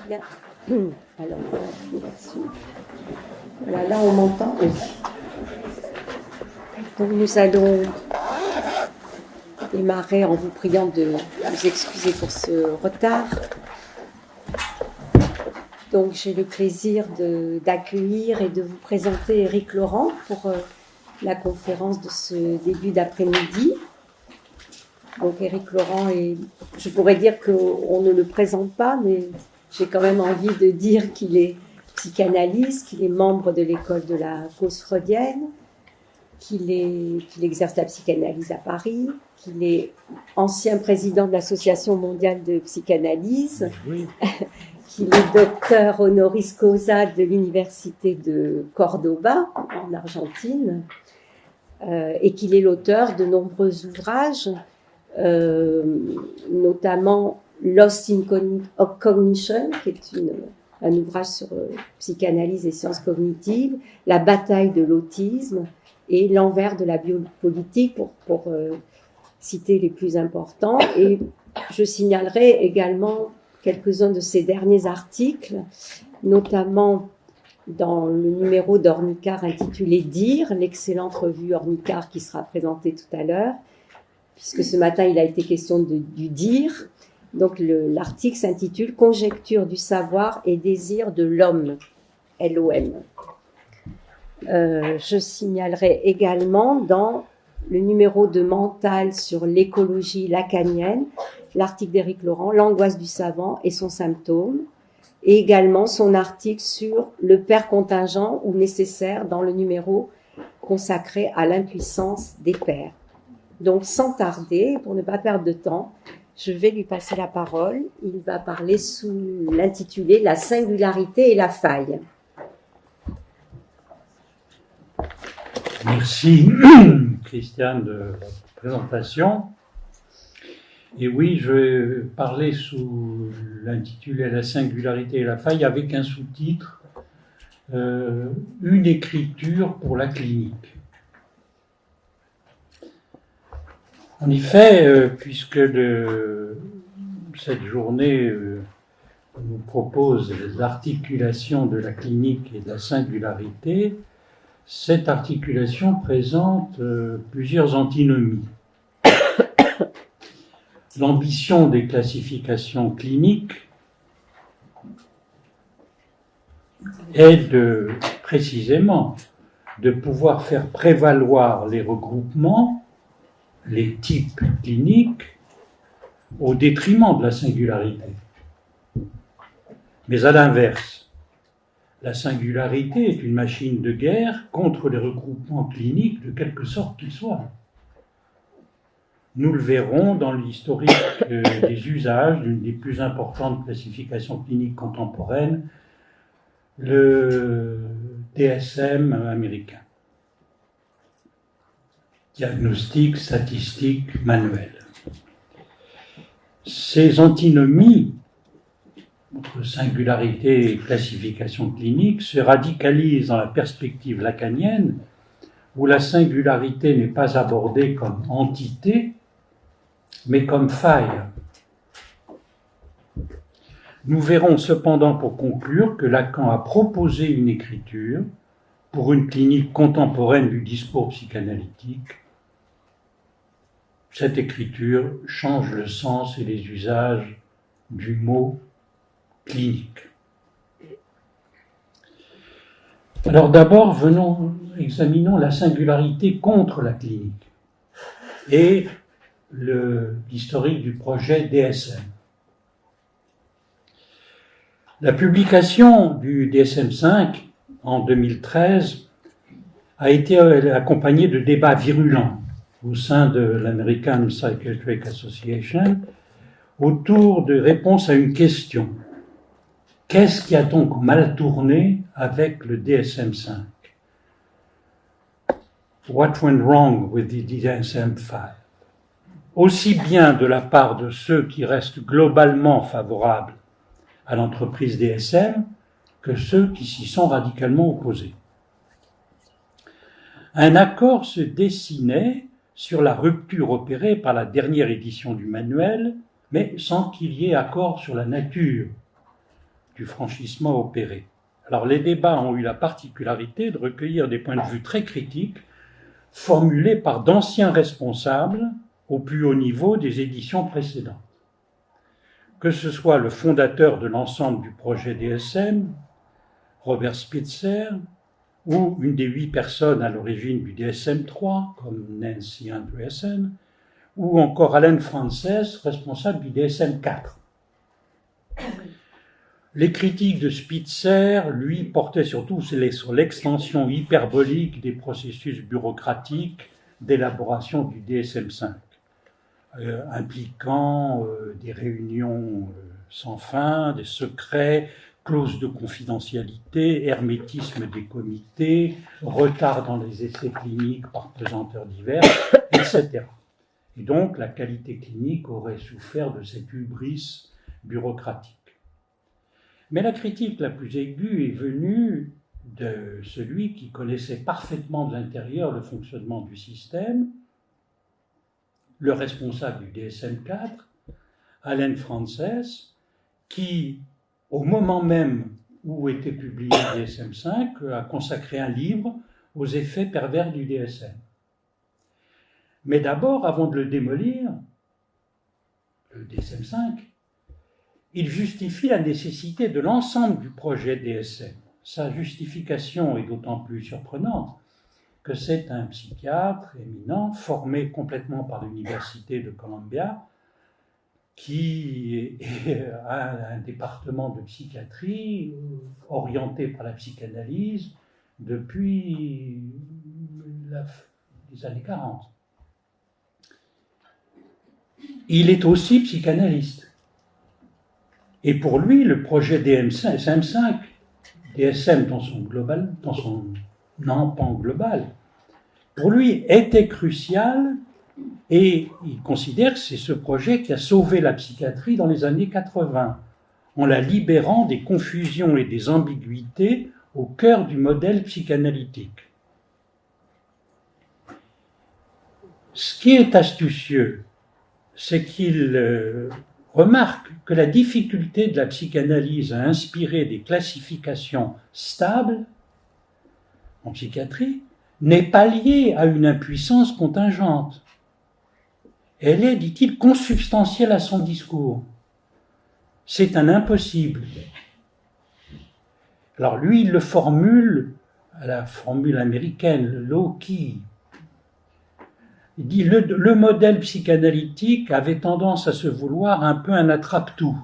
Bien. Alors, voilà, là on m'entend. Oui. Donc nous allons démarrer en vous priant de vous excuser pour ce retard. Donc j'ai le plaisir d'accueillir et de vous présenter Éric Laurent pour la conférence de ce début d'après-midi. Donc Éric Laurent je pourrais dire qu'on ne le présente pas, mais j'ai quand même envie de dire qu'il est psychanalyste, qu'il est membre de l'école de la cause freudienne, qu'il exerce la psychanalyse à Paris, qu'il est ancien président de l'Association mondiale de psychanalyse, oui. Qu'il est docteur honoris causa de l'université de Cordoba, en Argentine, et qu'il est l'auteur de nombreux ouvrages, notamment Lost in Cognition, qui est un ouvrage sur psychanalyse et sciences cognitives, La bataille de l'autisme et L'envers de la biopolitique, pour citer les plus importants. Et je signalerai également quelques-uns de ses derniers articles, notamment dans le numéro d'Ornicar intitulé « Dire », l'excellente revue Ornicar qui sera présentée tout à l'heure, puisque ce matin il a été question du dire. Donc l'article s'intitule « Conjecture du savoir et désir de l'homme », LOM. Je signalerai également dans le numéro de Mental sur l'écologie lacanienne, l'article d'Éric Laurent, L'angoisse du savant et son symptôme, et également son article sur le père contingent ou nécessaire dans le numéro consacré à l'impuissance des pères. Donc sans tarder, pour ne pas perdre de temps, je vais lui passer la parole. Il va parler sous l'intitulé « La singularité et la faille ». Merci Christiane de votre présentation. Et oui, je vais parler sous l'intitulé « La singularité et la faille » avec un sous-titre « Une écriture pour la clinique ». En effet, puisque cette journée nous propose l'articulation de la clinique et de la singularité, cette articulation présente plusieurs antinomies. L'ambition des classifications cliniques est précisément de pouvoir faire prévaloir les regroupements, les types cliniques, au détriment de la singularité. Mais à l'inverse, la singularité est une machine de guerre contre les regroupements cliniques de quelque sorte qu'ils soient. Nous le verrons dans l'historique des usages d'une des plus importantes classifications cliniques contemporaines, le DSM américain. Diagnostic, statistique, manuel. Ces antinomies entre singularité et classification clinique se radicalisent dans la perspective lacanienne, où la singularité n'est pas abordée comme entité, mais comme faille. Nous verrons cependant pour conclure que Lacan a proposé une écriture pour une clinique contemporaine du discours psychanalytique. Cette écriture change le sens et les usages du mot clinique. Alors d'abord, examinons la singularité contre la clinique et l'historique du projet DSM. La publication du DSM-5 en 2013 a été accompagnée de débats virulents au sein de l'American Psychiatric Association autour de réponses à une question. Qu'est-ce qui a donc mal tourné avec le DSM-5? What went wrong with the DSM-5? Aussi bien de la part de ceux qui restent globalement favorables à l'entreprise DSM que ceux qui s'y sont radicalement opposés. Un accord se dessinait sur la rupture opérée par la dernière édition du manuel, mais sans qu'il y ait accord sur la nature du franchissement opéré. Alors les débats ont eu la particularité de recueillir des points de vue très critiques formulés par d'anciens responsables au plus haut niveau des éditions précédentes. Que ce soit le fondateur de l'ensemble du projet DSM, Robert Spitzer, ou une des 8 personnes à l'origine du DSM-3, comme Nancy Andreasen, ou encore Allen Frances, responsable du DSM-4. Les critiques de Spitzer, lui, portaient surtout sur l'extension hyperbolique des processus bureaucratiques d'élaboration du DSM-5, impliquant des réunions sans fin, des secrets, clauses de confidentialité, hermétisme des comités, retard dans les essais cliniques par pesanteurs divers, etc. Et donc, la qualité clinique aurait souffert de cette hubris bureaucratique. Mais la critique la plus aiguë est venue de celui qui connaissait parfaitement de l'intérieur le fonctionnement du système, le responsable du DSM-4, Allen Frances, qui, au moment même où était publié le DSM-5, a consacré un livre aux effets pervers du DSM. Mais d'abord, avant de le démolir, le DSM-5, il justifie la nécessité de l'ensemble du projet DSM. Sa justification est d'autant plus surprenante que c'est un psychiatre éminent, formé complètement par l'Université de Columbia, qui a un département de psychiatrie orienté par la psychanalyse depuis les années 40. Il est aussi psychanalyste. Et pour lui, le projet DSM-5, DSM dans son pan global, pour lui était crucial et il considère que c'est ce projet qui a sauvé la psychiatrie dans les années 80, en la libérant des confusions et des ambiguïtés au cœur du modèle psychanalytique. Ce qui est astucieux, c'est qu'il remarque que la difficulté de la psychanalyse à inspirer des classifications stables en psychiatrie n'est pas liée à une impuissance contingente. Elle est, dit-il, consubstantielle à son discours. C'est un impossible. Alors lui, il le formule à la formule américaine, le low-key. Il dit le modèle psychanalytique avait tendance à se vouloir un peu un attrape-tout.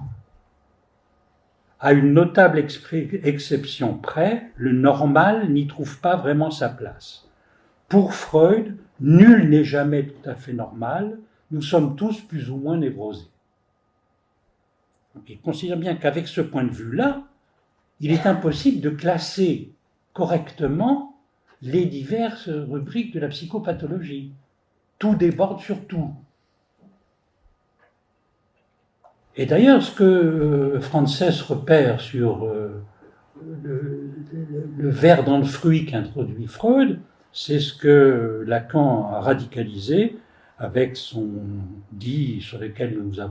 À une notable exception près, le normal n'y trouve pas vraiment sa place. Pour Freud, nul n'est jamais tout à fait normal, nous sommes tous plus ou moins névrosés. Donc, il considère bien qu'avec ce point de vue-là, il est impossible de classer correctement les diverses rubriques de la psychopathologie. Tout déborde sur tout. Et d'ailleurs, ce que Frances repère sur le ver dans le fruit qu'introduit Freud, c'est ce que Lacan a radicalisé avec son dit auquel nous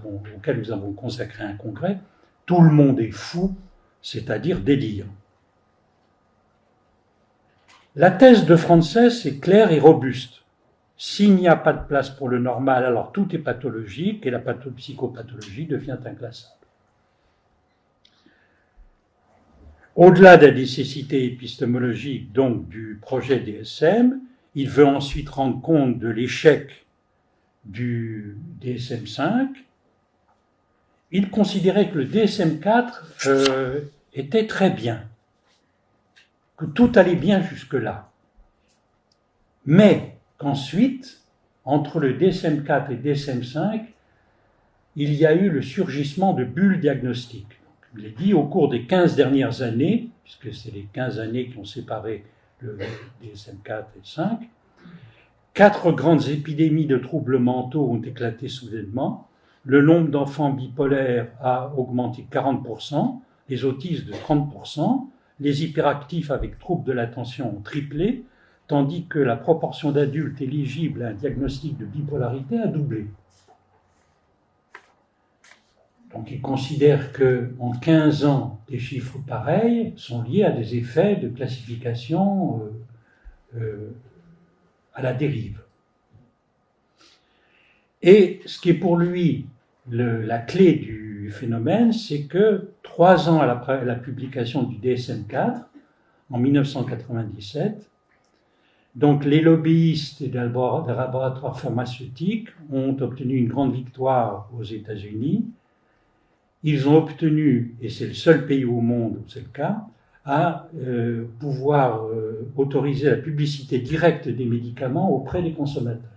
avons consacré un congrès, tout le monde est fou, c'est-à-dire délire. La thèse de Frances est claire et robuste. S'il n'y a pas de place pour le normal, alors tout est pathologique et la psychopathologie devient inclassable. Au-delà de la nécessité épistémologique donc du projet DSM, il veut ensuite rendre compte de l'échec du DSM-5. Il considérait que le DSM-4 était très bien, que tout allait bien jusque-là. Mais qu'ensuite, entre le DSM-4 et le DSM-5, il y a eu le surgissement de bulles diagnostiques. Il est dit au cours des 15 dernières années, puisque c'est les 15 années qui ont séparé le DSM-4 et le 5, 4 grandes épidémies de troubles mentaux ont éclaté soudainement. Le nombre d'enfants bipolaires a augmenté de 40%, les autistes de 30%, les hyperactifs avec troubles de l'attention ont triplé, tandis que la proportion d'adultes éligibles à un diagnostic de bipolarité a doublé. Donc il considère qu'en 15 ans, des chiffres pareils sont liés à des effets de classification à la dérive. Et ce qui est pour lui la clé du phénomène, c'est que 3 ans après la publication du DSM-4, en 1997, donc les lobbyistes des laboratoires pharmaceutiques ont obtenu une grande victoire aux États-Unis. Ils ont obtenu, et c'est le seul pays au monde où c'est le cas, à pouvoir autoriser la publicité directe des médicaments auprès des consommateurs.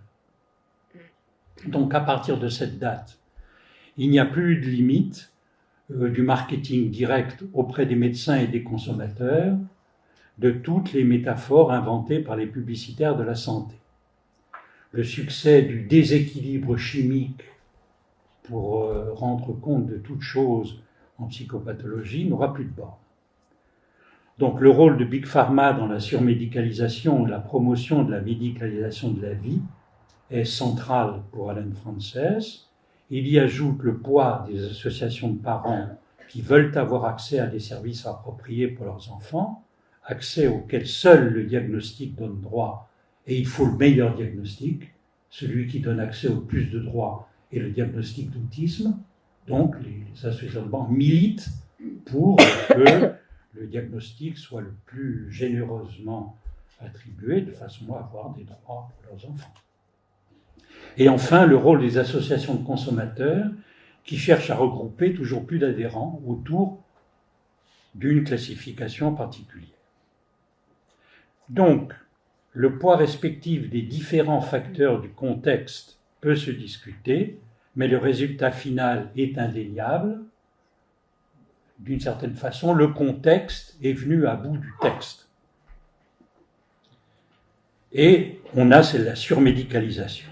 Donc à partir de cette date, il n'y a plus de limite du marketing direct auprès des médecins et des consommateurs, de toutes les métaphores inventées par les publicitaires de la santé. Le succès du déséquilibre chimique pour rendre compte de toute chose en psychopathologie n'aura plus de borne. Donc le rôle de Big Pharma dans la surmédicalisation et la promotion de la médicalisation de la vie est central pour Allen Frances. Il y ajoute le poids des associations de parents qui veulent avoir accès à des services appropriés pour leurs enfants, accès auquel seul le diagnostic donne droit, et il faut le meilleur diagnostic, celui qui donne accès au plus de droits est le diagnostic d'autisme. Donc les associations de parents militent pour que le diagnostic soit le plus généreusement attribué de façon à avoir des droits pour leurs enfants. Et enfin, le rôle des associations de consommateurs qui cherchent à regrouper toujours plus d'adhérents autour d'une classification particulière. Donc, le poids respectif des différents facteurs du contexte peut se discuter, mais le résultat final est indéniable. D'une certaine façon, le contexte est venu à bout du texte. Et on a, c'est la surmédicalisation.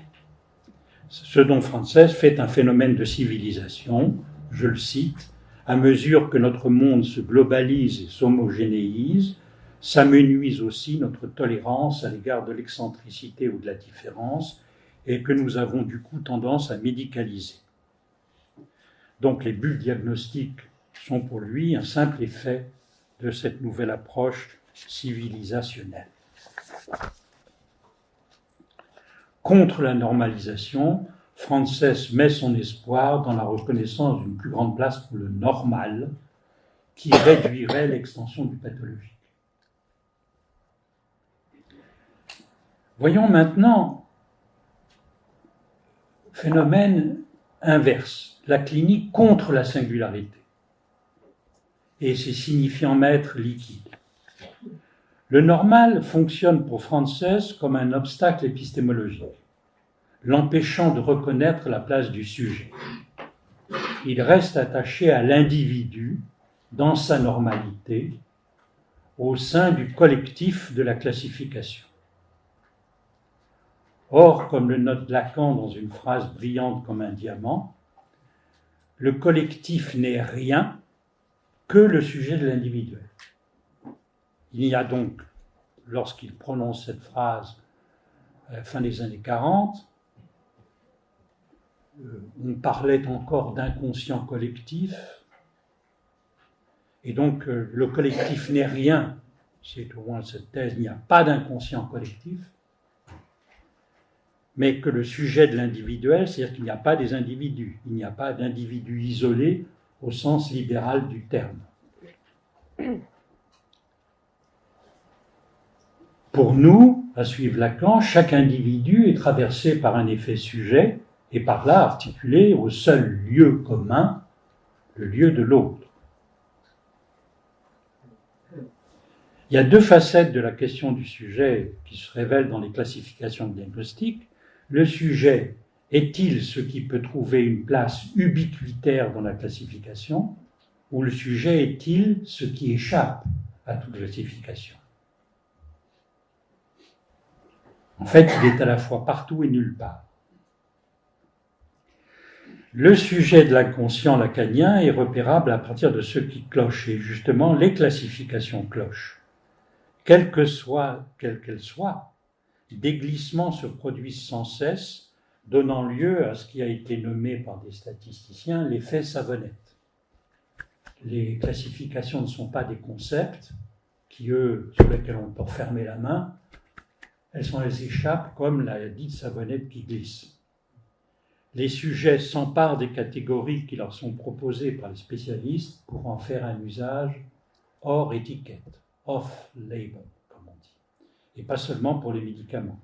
Ce dont Frances fait un phénomène de civilisation, je le cite, à mesure que notre monde se globalise et s'homogénéise, s'amenuise aussi notre tolérance à l'égard de l'excentricité ou de la différence, et que nous avons du coup tendance à médicaliser. Donc les bulles diagnostiques sont pour lui un simple effet de cette nouvelle approche civilisationnelle. Contre la normalisation, Frances met son espoir dans la reconnaissance d'une plus grande place pour le normal, qui réduirait l'extension du pathologique. Voyons maintenant phénomène inverse, la clinique contre la singularité et ses signifiants maîtres liquides. Le normal fonctionne pour Frances comme un obstacle épistémologique, l'empêchant de reconnaître la place du sujet. Il reste attaché à l'individu dans sa normalité, au sein du collectif de la classification. Or, comme le note Lacan dans une phrase brillante comme un diamant, le collectif n'est rien que le sujet de l'individuel. Il y a donc, lorsqu'il prononce cette phrase à la fin des années 40, on parlait encore d'inconscient collectif, et donc le collectif n'est rien, c'est au moins cette thèse, il n'y a pas d'inconscient collectif, mais que le sujet de l'individuel, c'est-à-dire qu'il n'y a pas des individus, il n'y a pas d'individus isolés au sens libéral du terme. Pour nous, à suivre Lacan, chaque individu est traversé par un effet sujet et par là articulé au seul lieu commun, le lieu de l'autre. Il y a deux facettes de la question du sujet qui se révèlent dans les classifications diagnostiques. Le sujet est-il ce qui peut trouver une place ubiquitaire dans la classification, ou le sujet est-il ce qui échappe à toute classification? En fait, il est à la fois partout et nulle part. Le sujet de l'inconscient lacanien est repérable à partir de ce qui cloche, et justement, les classifications clochent. Quelles qu'elles soient, des glissements se produisent sans cesse donnant lieu à ce qui a été nommé par des statisticiens l'effet savonnette. Les classifications ne sont pas des concepts qui, eux, sur lesquels on peut fermer la main, elles échappent comme la dite savonnette qui glisse. Les sujets s'emparent des catégories qui leur sont proposées par les spécialistes pour en faire un usage hors étiquette, off-label, comme on dit, et pas seulement pour les médicaments.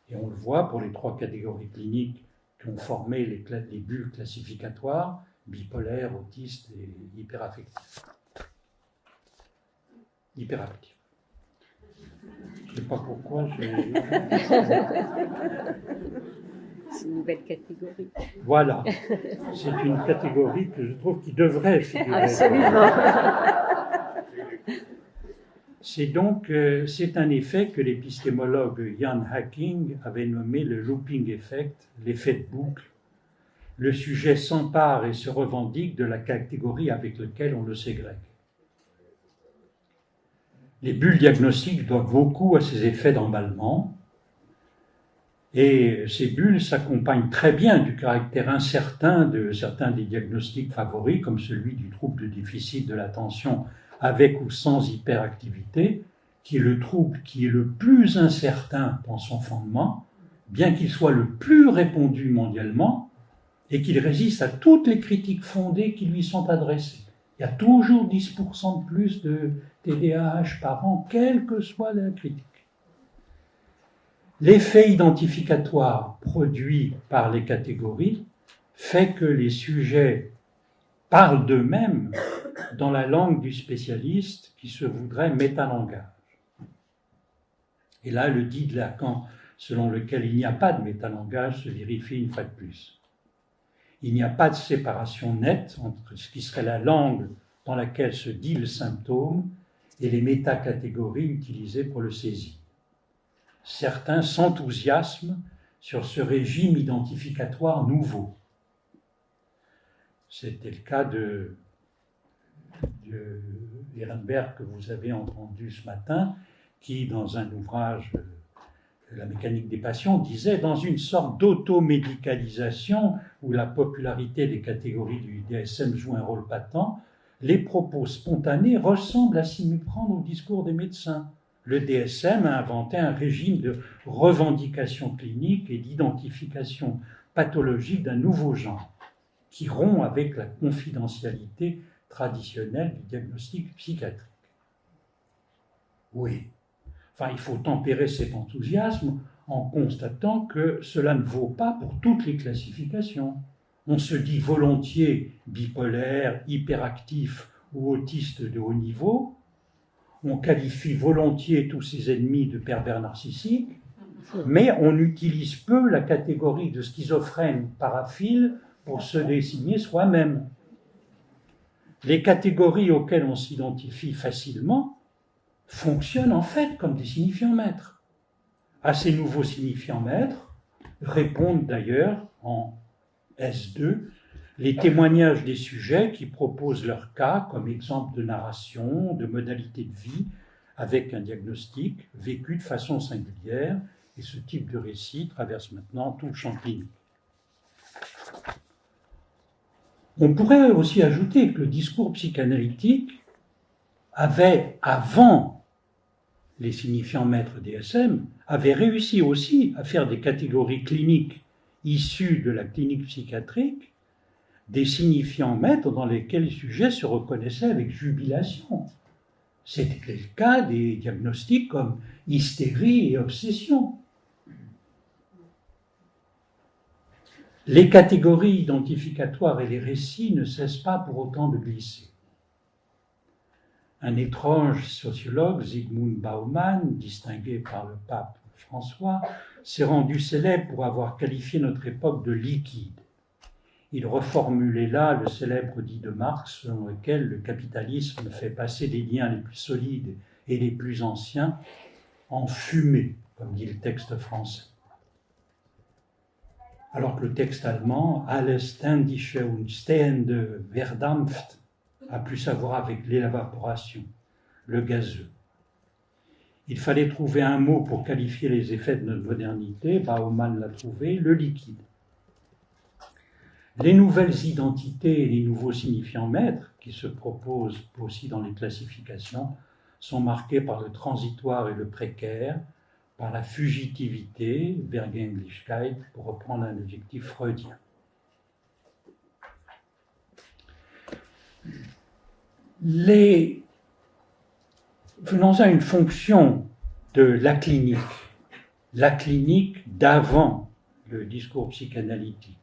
Et on le voit pour les 3 catégories cliniques qui ont formé les bulles classificatoires, bipolaire, autiste et hyperactif. Je ne sais pas pourquoi. C'est une nouvelle catégorie. Voilà. C'est une catégorie que je trouve qui devrait figurer. Absolument. C'est un effet que l'épistémologue Ian Hacking avait nommé le looping effect, l'effet de boucle. Le sujet s'empare et se revendique de la catégorie avec laquelle on le ségrègue. Les bulles diagnostiques doivent beaucoup à ces effets d'emballement, et ces bulles s'accompagnent très bien du caractère incertain de certains des diagnostics favoris, comme celui du trouble de déficit de l'attention avec ou sans hyperactivité, qui est le trouble qui est le plus incertain dans son fondement, bien qu'il soit le plus répandu mondialement, et qu'il résiste à toutes les critiques fondées qui lui sont adressées. Il y a toujours 10% de plus de TDAH par an, quelle que soit la critique. L'effet identificatoire produit par les catégories fait que les sujets parlent d'eux-mêmes dans la langue du spécialiste qui se voudrait métalangage. Et là, le dit de Lacan, selon lequel il n'y a pas de métalangage, se vérifie une fois de plus. Il n'y a pas de séparation nette entre ce qui serait la langue dans laquelle se dit le symptôme et les métacatégories utilisées pour le saisir. Certains s'enthousiasment sur ce régime identificatoire nouveau. C'était le cas de Ehrenberg que vous avez entendu ce matin, qui, dans un ouvrage, La mécanique des passions, disait, dans une sorte d'automédicalisation où la popularité des catégories du DSM joue un rôle patent, les propos spontanés ressemblent à s'y méprendre au discours des médecins. Le DSM a inventé un régime de revendication clinique et d'identification pathologique d'un nouveau genre, qui rompt avec la confidentialité traditionnelle du diagnostic psychiatrique. Oui. Enfin, il faut tempérer cet enthousiasme en constatant que cela ne vaut pas pour toutes les classifications. On se dit volontiers bipolaire, hyperactif ou autiste de haut niveau. On qualifie volontiers tous ses ennemis de pervers narcissiques, mais on utilise peu la catégorie de schizophrène paraphile pour se désigner soi-même. Les catégories auxquelles on s'identifie facilement fonctionnent en fait comme des signifiants maîtres. À ces nouveaux signifiants maîtres répondent d'ailleurs en S2 les témoignages des sujets qui proposent leur cas comme exemple de narration, de modalité de vie, avec un diagnostic vécu de façon singulière, et ce type de récit traverse maintenant tout le champ clinique. On pourrait aussi ajouter que le discours psychanalytique avait, avant les signifiants maîtres DSM, avait réussi aussi à faire des catégories cliniques issues de la clinique psychiatrique, des signifiants maîtres dans lesquels les sujets se reconnaissaient avec jubilation. C'était le cas des diagnostics comme hystérie et obsession. Les catégories identificatoires et les récits ne cessent pas pour autant de glisser. Un étrange sociologue, Zygmunt Bauman, distingué par le pape François, s'est rendu célèbre pour avoir qualifié notre époque de liquide. Il reformulait là le célèbre dit de Marx, selon lequel le capitalisme fait passer des liens les plus solides et les plus anciens en fumée, comme dit le texte français. Alors que le texte allemand, alles Standische und Stehende verdampft, a plus à voir avec l'évaporation, le gazeux. Il fallait trouver un mot pour qualifier les effets de notre modernité, Bauman l'a trouvé, le liquide. Les nouvelles identités et les nouveaux signifiants maîtres, qui se proposent aussi dans les classifications, sont marqués par le transitoire et le précaire, par la fugitivité, Vergänglichkeit, pour reprendre un adjectif freudien. Venons à une fonction de la clinique d'avant le discours psychanalytique,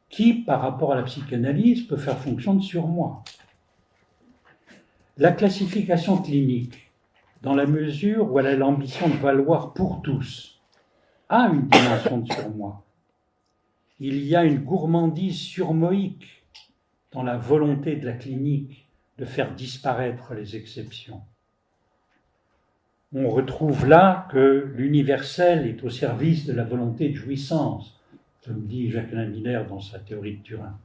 qui, par rapport à la psychanalyse, peut faire fonction de surmoi. La classification clinique, dans la mesure où elle a l'ambition de valoir pour tous, a une dimension de surmoi. Il y a une gourmandise surmoïque dans la volonté de la clinique de faire disparaître les exceptions. On retrouve là que l'universel est au service de la volonté de jouissance, comme dit Jacques-Alain Miller dans sa théorie de Turin.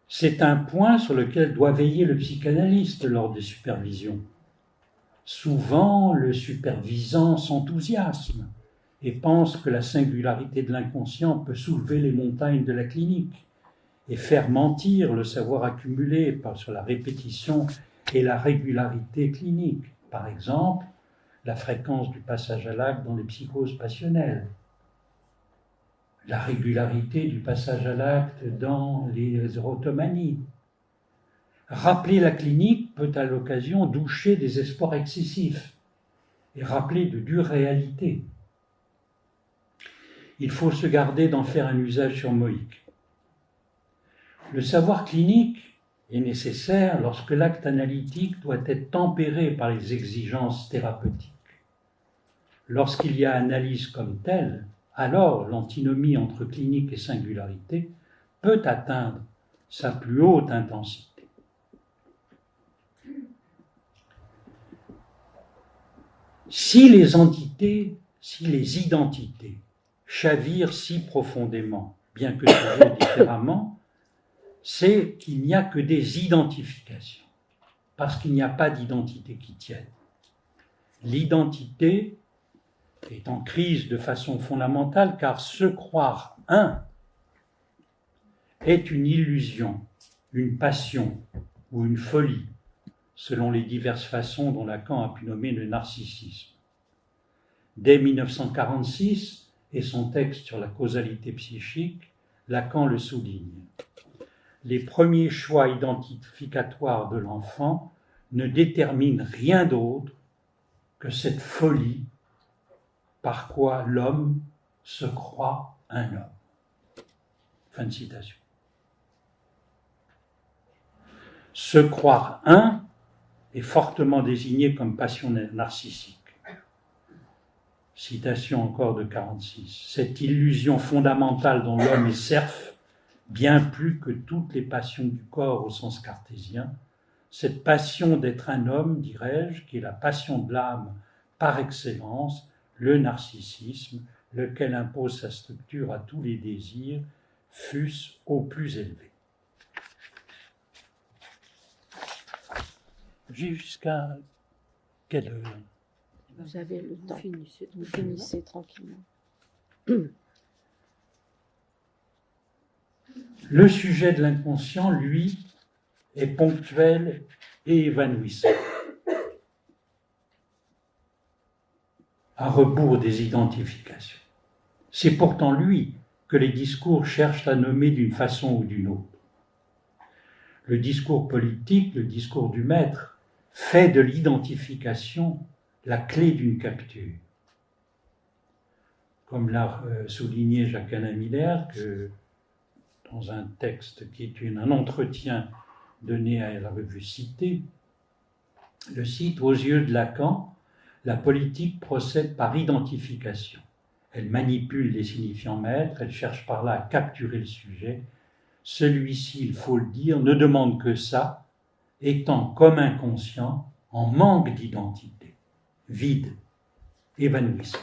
C'est un point sur lequel doit veiller le psychanalyste lors des supervisions. Souvent, le supervisant s'enthousiasme et pense que la singularité de l'inconscient peut soulever les montagnes de la clinique et faire mentir le savoir accumulé sur la répétition et la régularité clinique. Par exemple, la fréquence du passage à l'acte dans les psychoses passionnelles, la régularité du passage à l'acte dans les érotomanies. Rappeler la clinique peut à l'occasion doucher des espoirs excessifs et rappeler de dures réalités. Il faut se garder d'en faire un usage surmoïque. Le savoir clinique est nécessaire lorsque l'acte analytique doit être tempéré par les exigences thérapeutiques. Lorsqu'il y a analyse comme telle, alors l'antinomie entre clinique et singularité peut atteindre sa plus haute intensité. Si les identités chavirent si profondément, bien que toujours différemment, c'est qu'il n'y a que des identifications, parce qu'il n'y a pas d'identité qui tienne. L'identité est en crise de façon fondamentale, car se croire un est une illusion, une passion ou une folie, selon les diverses façons dont Lacan a pu nommer le narcissisme. Dès 1946, et son texte sur la causalité psychique, Lacan le souligne. Les premiers choix identificatoires de l'enfant ne déterminent rien d'autre que cette folie par quoi l'homme se croit un homme. Fin de citation. Se croire un est fortement désigné comme passion narcissique. Citation encore de 46. Cette illusion fondamentale dont l'homme est serf, bien plus que toutes les passions du corps au sens cartésien, cette passion d'être un homme, dirais-je, qui est la passion de l'âme par excellence, le narcissisme, lequel impose sa structure à tous les désirs, fût-ce au plus élevé. Jusqu'à quelle heure? Vous avez le temps. Vous finissez tranquillement. Le sujet de l'inconscient, lui, est ponctuel et évanouissant. À rebours des identifications. C'est pourtant lui que les discours cherchent à nommer d'une façon ou d'une autre. Le discours politique, le discours du maître, fait de l'identification la clé d'une capture. Comme l'a souligné Jacques-Alain Miller, que dans un texte qui est un entretien donné à la revue Cité, le cite, aux yeux de Lacan, la politique procède par identification. Elle manipule les signifiants maîtres, elle cherche par là à capturer le sujet. Celui-ci, il faut le dire, ne demande que ça, étant comme inconscient, en manque d'identité, vide, évanouissant.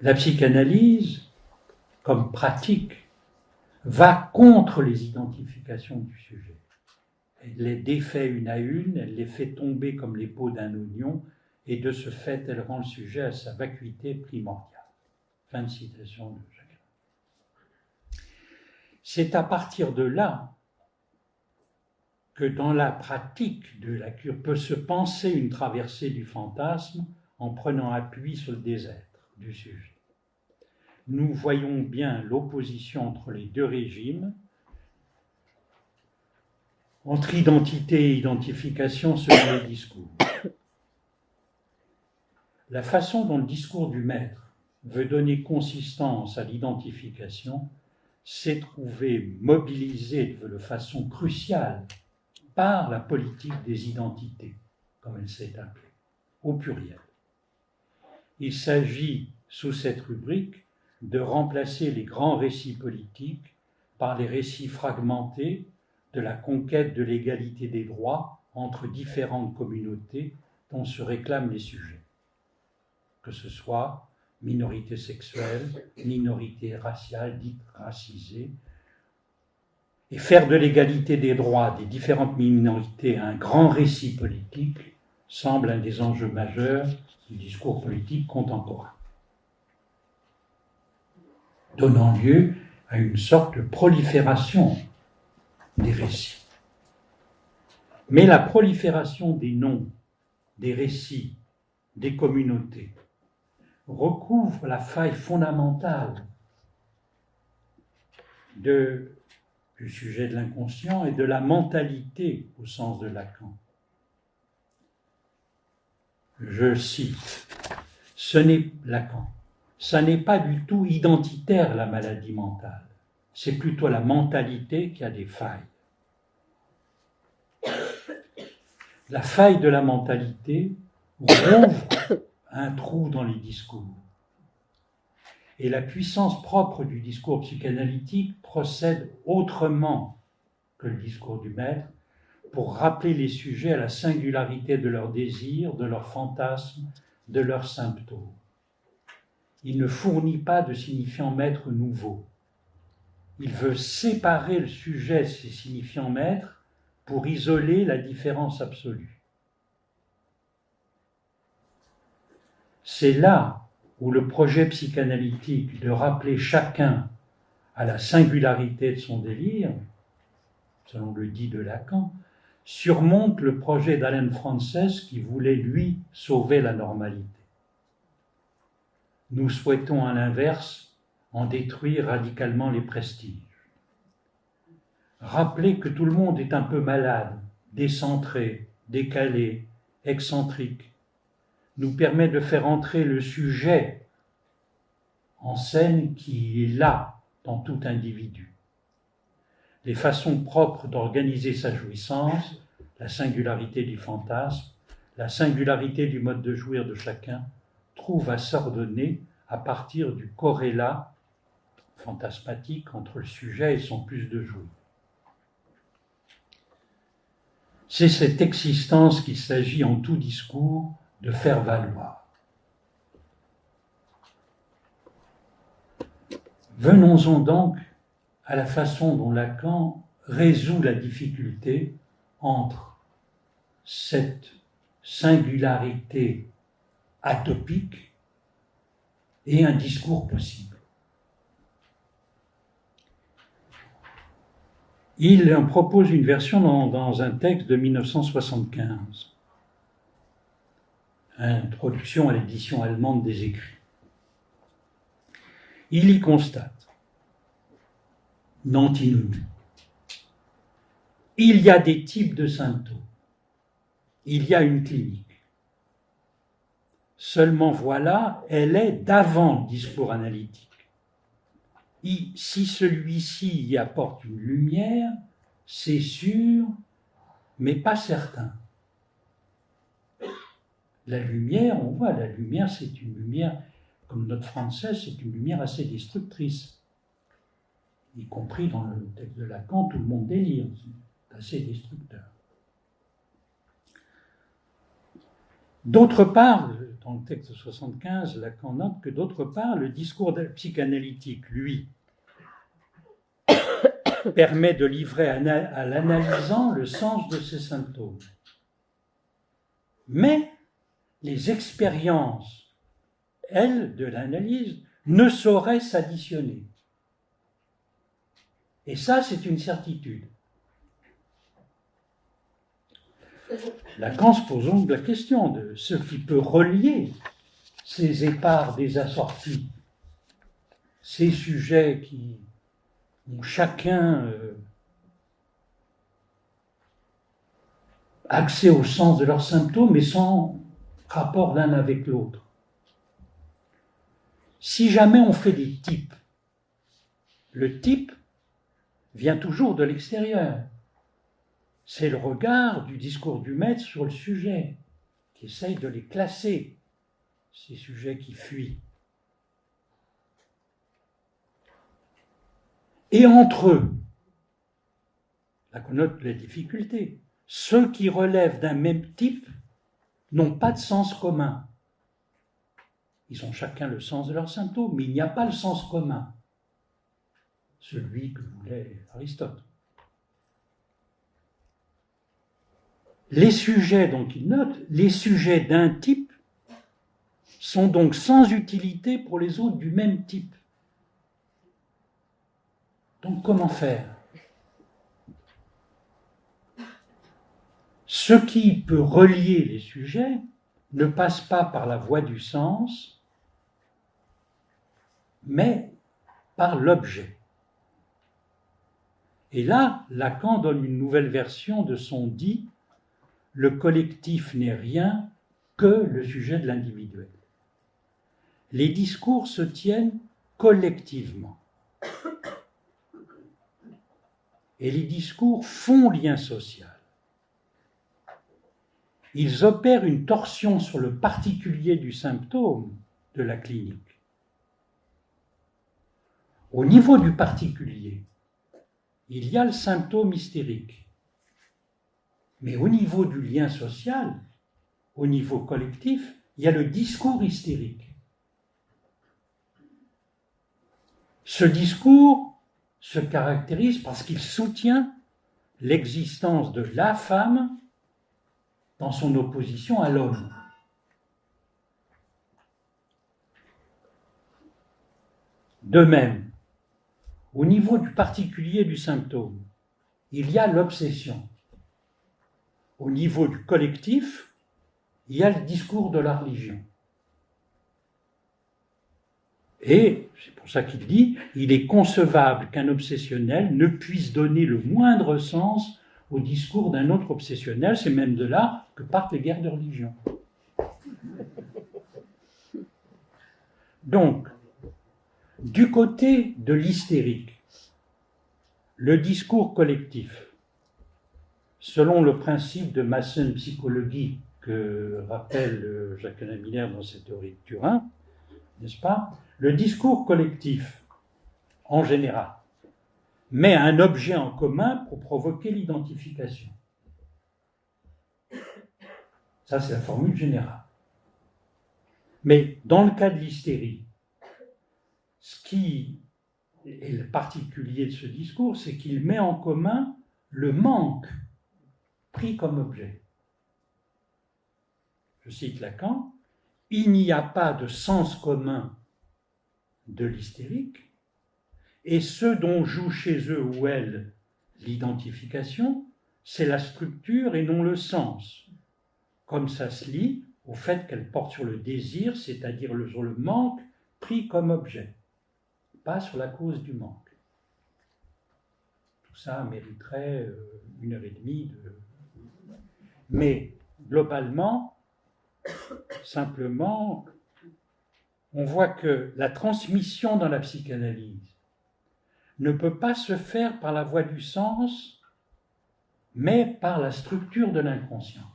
La psychanalyse, comme pratique, va contre les identifications du sujet. Elle les défait une à une, elle les fait tomber comme les peaux d'un oignon, et de ce fait, elle rend le sujet à sa vacuité primordiale. Fin de citation de Jacques. C'est à partir de là que dans la pratique de la cure peut se penser une traversée du fantasme en prenant appui sur le désêtre du sujet. Nous voyons bien l'opposition entre les deux régimes, entre identité et identification selon les discours. La façon dont le discours du maître veut donner consistance à l'identification s'est trouvée mobilisée de façon cruciale par la politique des identités, comme elle s'est appelée, au pluriel. Il s'agit, sous cette rubrique, de remplacer les grands récits politiques par les récits fragmentés de la conquête de l'égalité des droits entre différentes communautés dont se réclament les sujets, que ce soit minorités sexuelles, minorités raciales, dites racisées, et faire de l'égalité des droits des différentes minorités un grand récit politique semble un des enjeux majeurs du discours politique contemporain, donnant lieu à une sorte de prolifération des récits. Mais la prolifération des noms, des récits, des communautés recouvre la faille fondamentale du sujet de l'inconscient et de la mentalité au sens de Lacan. Je cite, Lacan, ça n'est pas du tout identitaire la maladie mentale, c'est plutôt la mentalité qui a des failles. La faille de la mentalité rouvre un trou dans les discours. Et la puissance propre du discours psychanalytique procède autrement que le discours du maître pour rappeler les sujets à la singularité de leurs désirs, de leurs fantasmes, de leurs symptômes. Il ne fournit pas de signifiant maître nouveau. Il veut séparer le sujet de ses signifiants maîtres pour isoler la différence absolue. C'est là où le projet psychanalytique de rappeler chacun à la singularité de son délire, selon le dit de Lacan, surmonte le projet d'Allen Frances qui voulait, lui, sauver la normalité. Nous souhaitons, à l'inverse, en détruire radicalement les prestiges. Rappeler que tout le monde est un peu malade, décentré, décalé, excentrique, nous permet de faire entrer le sujet en scène qui est là dans tout individu. Les façons propres d'organiser sa jouissance, la singularité du fantasme, la singularité du mode de jouir de chacun, trouvent à s'ordonner à partir du corrélat fantasmatique entre le sujet et son plus de jouir. C'est cette existence qu'il s'agit en tout discours de faire valoir. Venons-en donc à la façon dont Lacan résout la difficulté entre cette singularité atopique et un discours possible. Il en propose une version dans un texte de 1975. Introduction à l'édition allemande des Écrits. Il y constate une antinomie. Il y a des types de symptômes. Il y a une clinique. Seulement voilà, elle est d'avant le discours analytique. Si celui-ci y apporte une lumière, c'est sûr, mais pas certain. La lumière, on voit, la lumière, c'est une lumière, comme notre français, c'est une lumière assez destructrice. Y compris dans le texte de Lacan, tout le monde délire, c'est assez destructeur. D'autre part, dans le texte de 75, Lacan note que d'autre part, le discours psychanalytique, lui, permet de livrer à l'analysant le sens de ses symptômes. Mais les expériences, elles, de l'analyse, ne sauraient s'additionner. Et ça, c'est une certitude. Lacan se pose donc la question de ce qui peut relier ces épars désassortis, ces sujets qui ont chacun accès au sens de leurs symptômes, mais sans rapport l'un avec l'autre. Si jamais on fait des types, le type vient toujours de l'extérieur. C'est le regard du discours du maître sur le sujet, qui essaye de les classer, ces sujets qui fuient. Et entre eux, là qu'on note les difficultés, ceux qui relèvent d'un même type n'ont pas de sens commun. Ils ont chacun le sens de leurs symptômes, mais il n'y a pas le sens commun, celui que voulait Aristote. Les sujets, donc il note, les sujets d'un type sont donc sans utilité pour les autres du même type. Donc comment faire? Ce qui peut relier les sujets ne passe pas par la voie du sens, mais par l'objet. Et là, Lacan donne une nouvelle version de son dit « Le collectif n'est rien que le sujet de l'individuel ». Les discours se tiennent collectivement. Et les discours font lien social. Ils opèrent une torsion sur le particulier du symptôme de la clinique. Au niveau du particulier, il y a le symptôme hystérique. Mais au niveau du lien social, au niveau collectif, il y a le discours hystérique. Ce discours se caractérise parce qu'il soutient l'existence de la femme dans son opposition à l'homme. De même, au niveau du particulier du symptôme, il y a l'obsession. Au niveau du collectif, il y a le discours de la religion. Et c'est pour ça qu'il dit, il est concevable qu'un obsessionnel ne puisse donner le moindre sens au discours d'un autre obsessionnel. C'est même de là que partent les guerres de religion. Donc, du côté de l'hystérique, le discours collectif, selon le principe de Masson-psychologie que rappelle Jacques-Alain Miller dans sa théorie de Turin, n'est-ce pas? Le discours collectif, en général, met un objet en commun pour provoquer l'identification. Ça, c'est la formule générale. Mais dans le cas de l'hystérie, ce qui est le particulier de ce discours, c'est qu'il met en commun le manque pris comme objet. Je cite Lacan, « Il n'y a pas de sens commun de l'hystérique, et ce dont joue chez eux ou elles l'identification, c'est la structure et non le sens, comme ça se lie au fait qu'elle porte sur le désir, c'est-à-dire sur le manque pris comme objet, pas sur la cause du manque. » Tout ça mériterait 1h30 de... Mais globalement, simplement, on voit que la transmission dans la psychanalyse ne peut pas se faire par la voie du sens, mais par la structure de l'inconscient.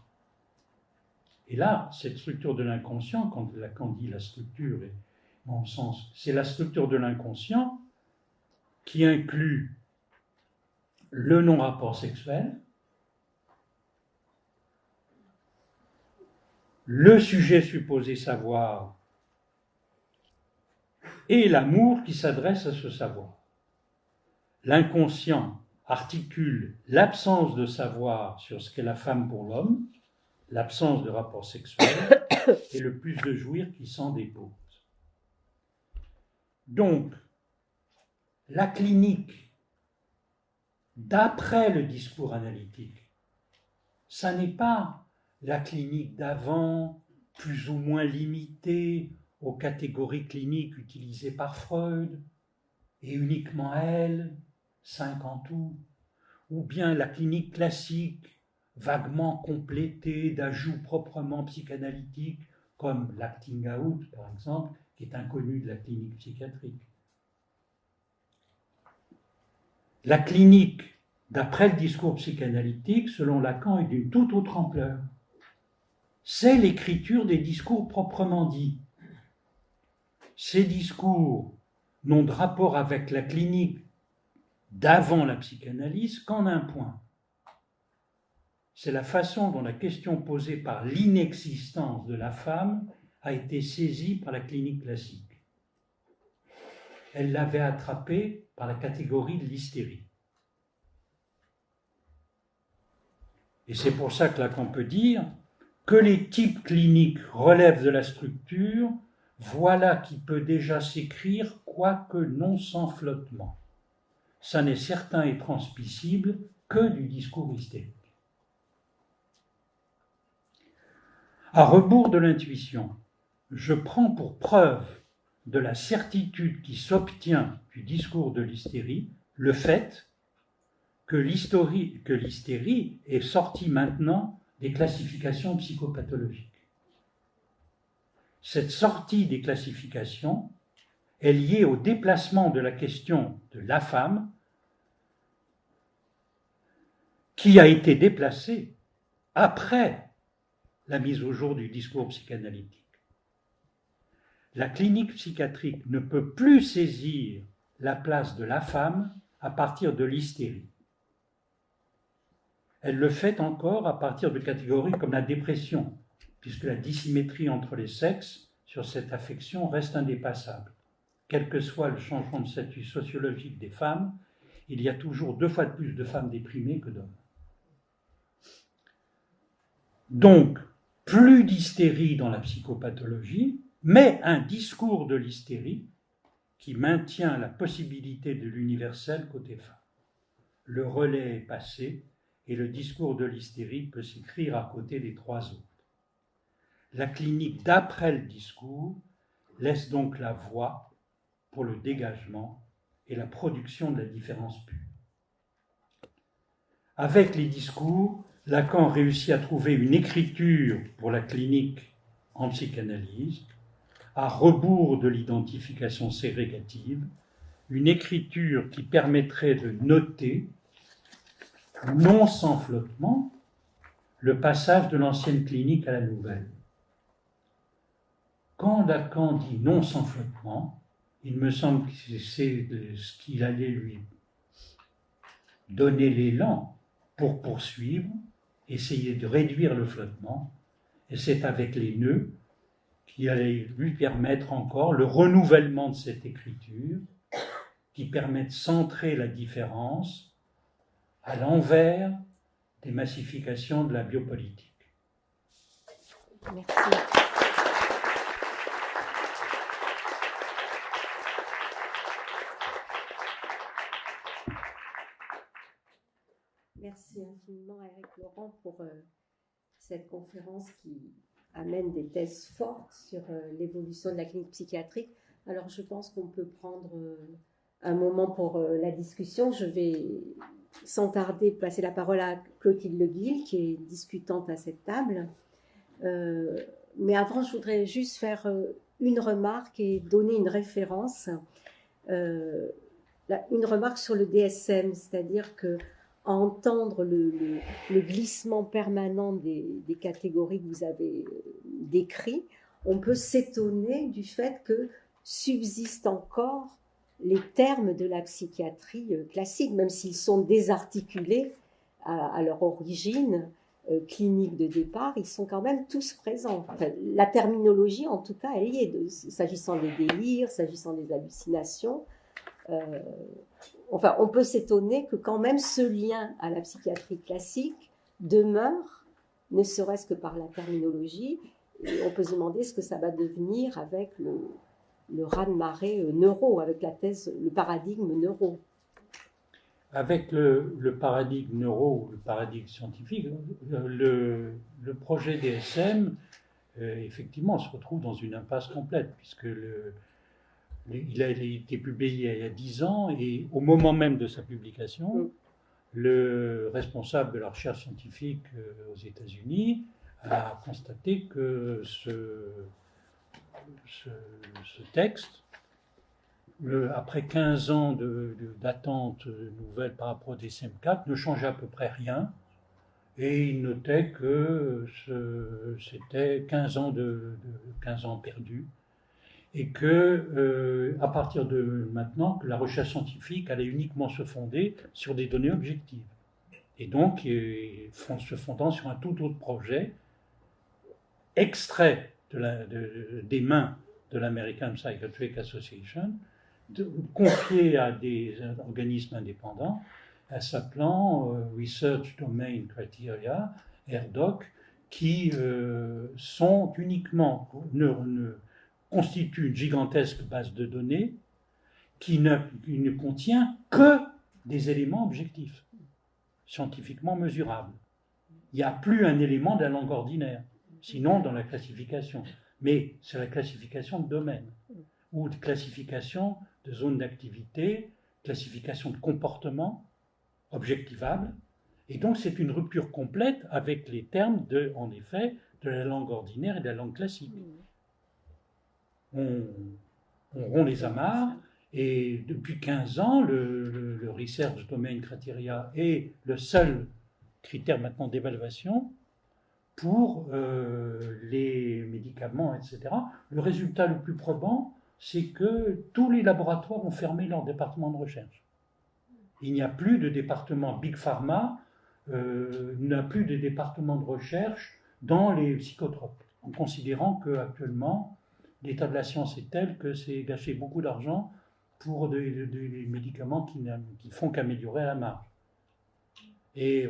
Et là, cette structure de l'inconscient, quand Lacan dit la structure, et dans le sens, c'est la structure de l'inconscient qui inclut le non-rapport sexuel, le sujet supposé savoir et l'amour qui s'adresse à ce savoir. L'inconscient articule l'absence de savoir sur ce qu'est la femme pour l'homme, l'absence de rapport sexuel, et le plus de jouir qui s'en dépose. Donc, la clinique, d'après le discours analytique, ça n'est pas la clinique d'avant, plus ou moins limitée aux catégories cliniques utilisées par Freud, et uniquement elle, 5 en tout, ou bien la clinique classique, vaguement complétée d'ajouts proprement psychanalytiques, comme l'acting out, par exemple, qui est inconnu de la clinique psychiatrique. La clinique, d'après le discours psychanalytique, selon Lacan, est d'une toute autre ampleur. C'est l'écriture des discours proprement dits. Ces discours n'ont de rapport avec la clinique d'avant la psychanalyse qu'en un point. C'est la façon dont la question posée par l'inexistence de la femme a été saisie par la clinique classique. Elle l'avait attrapée par la catégorie de l'hystérie. Et c'est pour ça que Lacan peut dire que les types cliniques relèvent de la structure, voilà qui peut déjà s'écrire, quoique non sans flottement. Ça n'est certain et transmissible que du discours hystérique. À rebours de l'intuition, je prends pour preuve de la certitude qui s'obtient du discours de l'hystérie le fait que l'hystérie est sortie maintenant des classifications psychopathologiques. Cette sortie des classifications est liée au déplacement de la question de la femme qui a été déplacée après la mise au jour du discours psychanalytique. La clinique psychiatrique ne peut plus saisir la place de la femme à partir de l'hystérie. Elle le fait encore à partir de catégories comme la dépression, puisque la dissymétrie entre les sexes sur cette affection reste indépassable. Quel que soit le changement de statut sociologique des femmes, il y a toujours 2 fois plus de femmes déprimées que d'hommes. Donc, plus d'hystérie dans la psychopathologie, mais un discours de l'hystérie qui maintient la possibilité de l'universel côté femme. Le relais est passé et le discours de l'hystérie peut s'écrire à côté des 3 autres. La clinique d'après le discours laisse donc la voie pour le dégagement et la production de la différence pure. Avec les discours, Lacan réussit à trouver une écriture pour la clinique en psychanalyse, à rebours de l'identification ségrégative, une écriture qui permettrait de noter, non sans flottement, le passage de l'ancienne clinique à la nouvelle. Quand Lacan dit non sans flottement, il me semble que c'est ce qu'il allait lui donner l'élan pour poursuivre, essayer de réduire le flottement, et c'est avec les nœuds qui allait lui permettre encore le renouvellement de cette écriture, qui permet de centrer la différence à l'envers des massifications de la biopolitique. Merci. Merci infiniment à Éric Laurent pour cette conférence qui amène des thèses fortes sur l'évolution de la clinique psychiatrique. Alors je pense qu'on peut prendre un moment pour la discussion. Je vais sans tarder passer la parole à Clotilde Leguil, qui est discutante à cette table. Mais avant, je voudrais juste faire une remarque et donner une référence. Une remarque sur le DSM, c'est-à-dire que à entendre le glissement permanent des catégories que vous avez décrites, on peut s'étonner du fait que subsistent encore les termes de la psychiatrie classique, même s'ils sont désarticulés à leur origine clinique de départ, ils sont quand même tous présents. Enfin, la terminologie, en tout cas, elle y est, s'agissant des délires, s'agissant des hallucinations. Enfin, on peut s'étonner que quand même ce lien à la psychiatrie classique demeure, ne serait-ce que par la terminologie, Et on peut se demander ce que ça va devenir avec le raz-de-marée neuro, avec la thèse, le paradigme neuro. Avec le paradigme neuro ou le paradigme scientifique, le projet DSM, effectivement, se retrouve dans une impasse complète, puisque il a été publié il y a 10 ans, et au moment même de sa publication, le responsable de la recherche scientifique aux États-Unis a constaté que ce texte, après 15 ans d'attente nouvelle par rapport au DSM-4, ne changeait à peu près rien. Et il notait que c'était 15 ans perdus. Et que, à partir de maintenant, que la recherche scientifique allait uniquement se fonder sur des données objectives. Et donc, se fondant sur un tout autre projet, extrait des mains de l'American Psychiatric Association, confié à des organismes indépendants, s'appelant Research Domain Criteria, RDoC, qui sont uniquement, constituent une gigantesque base de données qui ne contient que des éléments objectifs, scientifiquement mesurables. Il n'y a plus un élément de la langue ordinaire, sinon dans la classification. Mais c'est la classification de domaine, ou de classification de zones d'activité, classification de comportement objectivable. Et donc c'est une rupture complète avec les termes, en effet, de la langue ordinaire et de la langue classique. On rompt les amarres, et depuis 15 ans, le Research Domain Criteria est le seul critère maintenant d'évaluation pour les médicaments, etc. Le résultat le plus probant, c'est que tous les laboratoires ont fermé leur département de recherche. Il n'y a plus de département Big Pharma, il n'y a plus de département de recherche dans les psychotropes, en considérant qu'actuellement, l'état de la science est tel que c'est gâcher beaucoup d'argent pour des médicaments qui ne font qu'améliorer à la marge. Et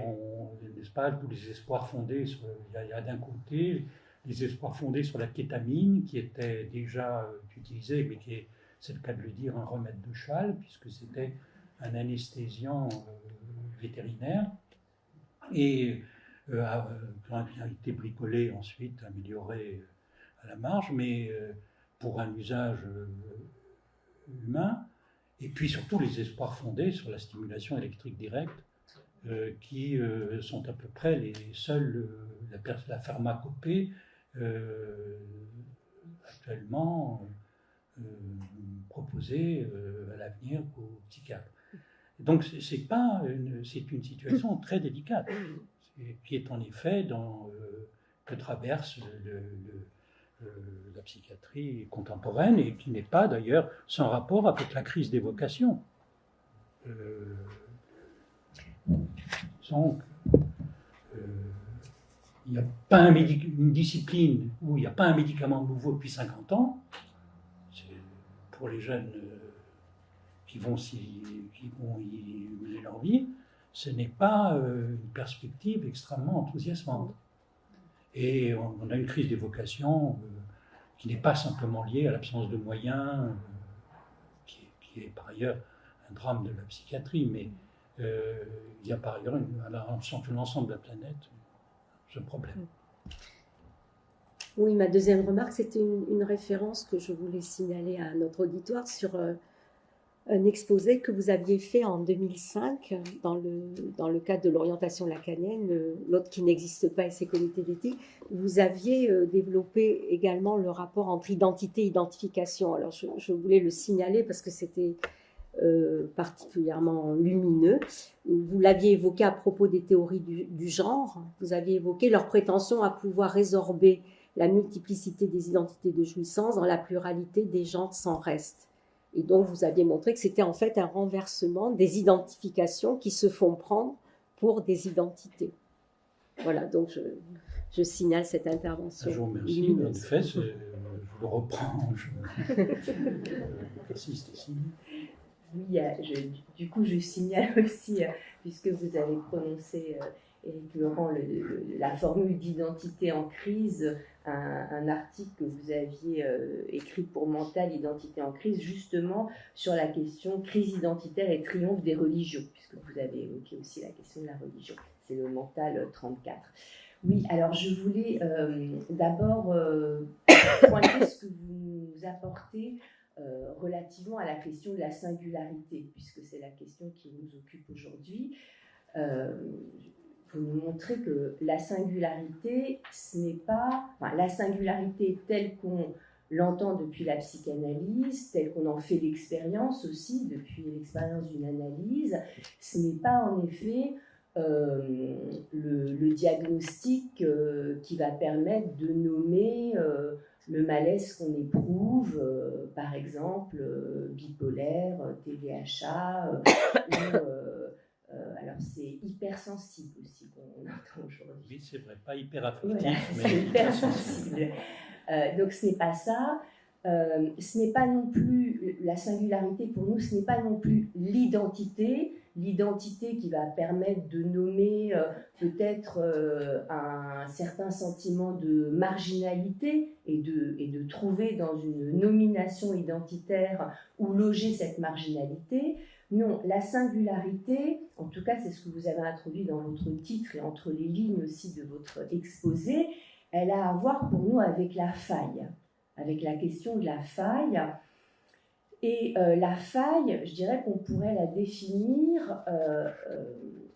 n'est-ce pas, tous les espoirs fondés sur, il y a d'un côté les espoirs fondés sur la kétamine, qui était déjà utilisée, mais qui est, c'est le cas de le dire, un remède de cheval, puisque c'était un anesthésiant vétérinaire, et qui a été bricolé ensuite, amélioré à la marge, mais pour un usage humain, et puis surtout les espoirs fondés sur la stimulation électrique directe, qui sont à peu près les seuls, la pharmacopée actuellement proposée à l'avenir aux psychiatres. Donc c'est une situation très délicate, qui est en effet que traverse la psychiatrie contemporaine, et qui n'est pas d'ailleurs sans rapport avec la crise des vocations. Donc, il n'y a pas une discipline où il n'y a pas un médicament nouveau depuis 50 ans. C'est pour les jeunes qui vont y mener leur vie, ce n'est pas une perspective extrêmement enthousiasmante. Et on a une crise des vocations qui n'est pas simplement liée à l'absence de moyens, qui est par ailleurs un drame de la psychiatrie, mais il y a par ailleurs, sur l'ensemble de la planète, ce problème. Oui, ma deuxième remarque, c'était une référence que je voulais signaler à notre auditoire sur un exposé que vous aviez fait en 2005 dans le cadre de l'orientation lacanienne, l'autre qui n'existe pas et ses comités d'éthique. Vous aviez développé également le rapport entre identité et identification. Alors je voulais le signaler parce que c'était particulièrement lumineux. Vous l'aviez évoqué à propos des théories du genre. Vous aviez évoqué leur prétention à pouvoir résorber la multiplicité des identités de jouissance dans la pluralité des genres sans reste. Et donc, vous aviez montré que c'était en fait un renversement des identifications qui se font prendre pour des identités. Voilà, donc je signale cette intervention. Je vous remercie. En effet, je le reprends, je persiste ici. Oui, du coup, je signale aussi, puisque vous avez prononcé, Éric Laurent, la formule d'identité en crise, un article que vous aviez écrit pour Mental, Identité en crise, justement sur la question crise identitaire et triomphe des religions, puisque vous avez évoqué aussi la question de la religion. C'est le Mental 34. Oui, alors je voulais d'abord pointer ce que vous nous apportez relativement à la question de la singularité, puisque c'est la question qui nous occupe aujourd'hui. Pour nous montrer que la singularité, ce n'est pas... Enfin, la singularité telle qu'on l'entend depuis la psychanalyse, telle qu'on en fait l'expérience aussi, depuis l'expérience d'une analyse, ce n'est pas en effet le diagnostic qui va permettre de nommer le malaise qu'on éprouve, par exemple, bipolaire, TDAH, alors c'est hypersensible aussi qu'on entend aujourd'hui. Oui, c'est vrai, pas hyperaffectif, Voilà, mais c'est hypersensible. Donc ce n'est pas ça. Ce n'est pas non plus la singularité pour nous, ce n'est pas non plus l'identité qui va permettre de nommer peut-être un certain sentiment de marginalité et de trouver dans une nomination identitaire où loger cette marginalité. Non, la singularité, en tout cas c'est ce que vous avez introduit dans votre titre et entre les lignes aussi de votre exposé, elle a à voir pour nous avec la faille, avec la question de la faille. Et la faille, je dirais qu'on pourrait la définir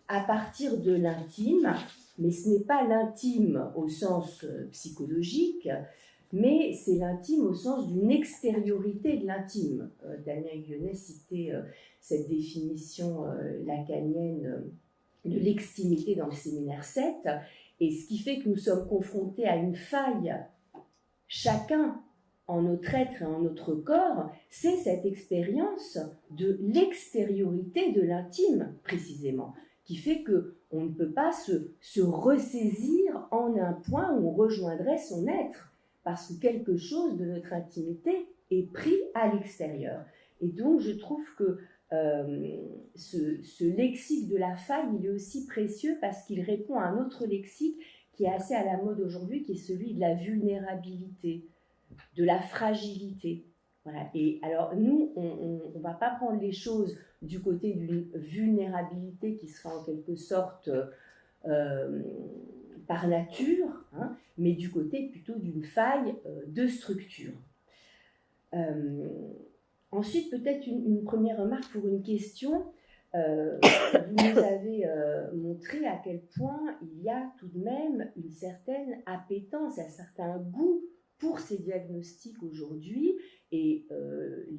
à partir de l'intime, mais ce n'est pas l'intime au sens psychologique, mais c'est l'intime au sens d'une extériorité de l'intime. Damien Guionnet citait cette définition lacanienne de l'extimité dans le séminaire 7, et ce qui fait que nous sommes confrontés à une faille, chacun en notre être et en notre corps, c'est cette expérience de l'extériorité de l'intime, précisément, qui fait qu'on ne peut pas se ressaisir en un point où on rejoindrait son être, parce que quelque chose de notre intimité est pris à l'extérieur. Et donc, je trouve que ce lexique de la faille, il est aussi précieux parce qu'il répond à un autre lexique qui est assez à la mode aujourd'hui, qui est celui de la vulnérabilité, de la fragilité. Voilà. Et alors, nous, on ne va pas prendre les choses du côté d'une vulnérabilité qui sera en quelque sorte par nature, hein, mais du côté plutôt d'une faille de structure. Ensuite, peut-être une première remarque pour une question. Vous nous avez montré à quel point il y a tout de même une certaine appétence, un certain goût pour ces diagnostics aujourd'hui, et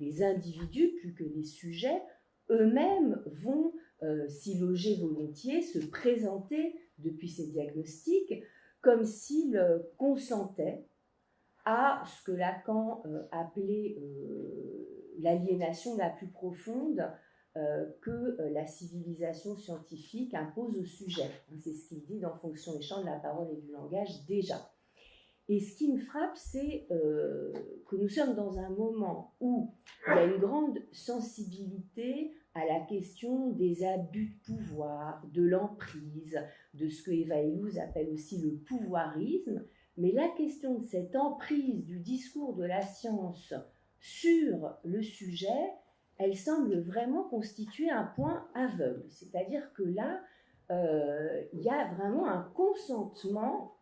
les individus, plus que les sujets, eux-mêmes vont, s'y loger volontiers, se présenter depuis ces diagnostics comme s'ils consentaient à ce que Lacan appelait l'aliénation la plus profonde que la civilisation scientifique impose au sujet. C'est ce qu'il dit dans Fonction et champ de la parole et du langage déjà. Et ce qui me frappe, c'est que nous sommes dans un moment où il y a une grande sensibilité à la question des abus de pouvoir, de l'emprise, de ce que Eva Illouz appelle aussi le pouvoirisme. Mais la question de cette emprise du discours de la science sur le sujet, elle semble vraiment constituer un point aveugle. C'est-à-dire que là, il y a vraiment un consentement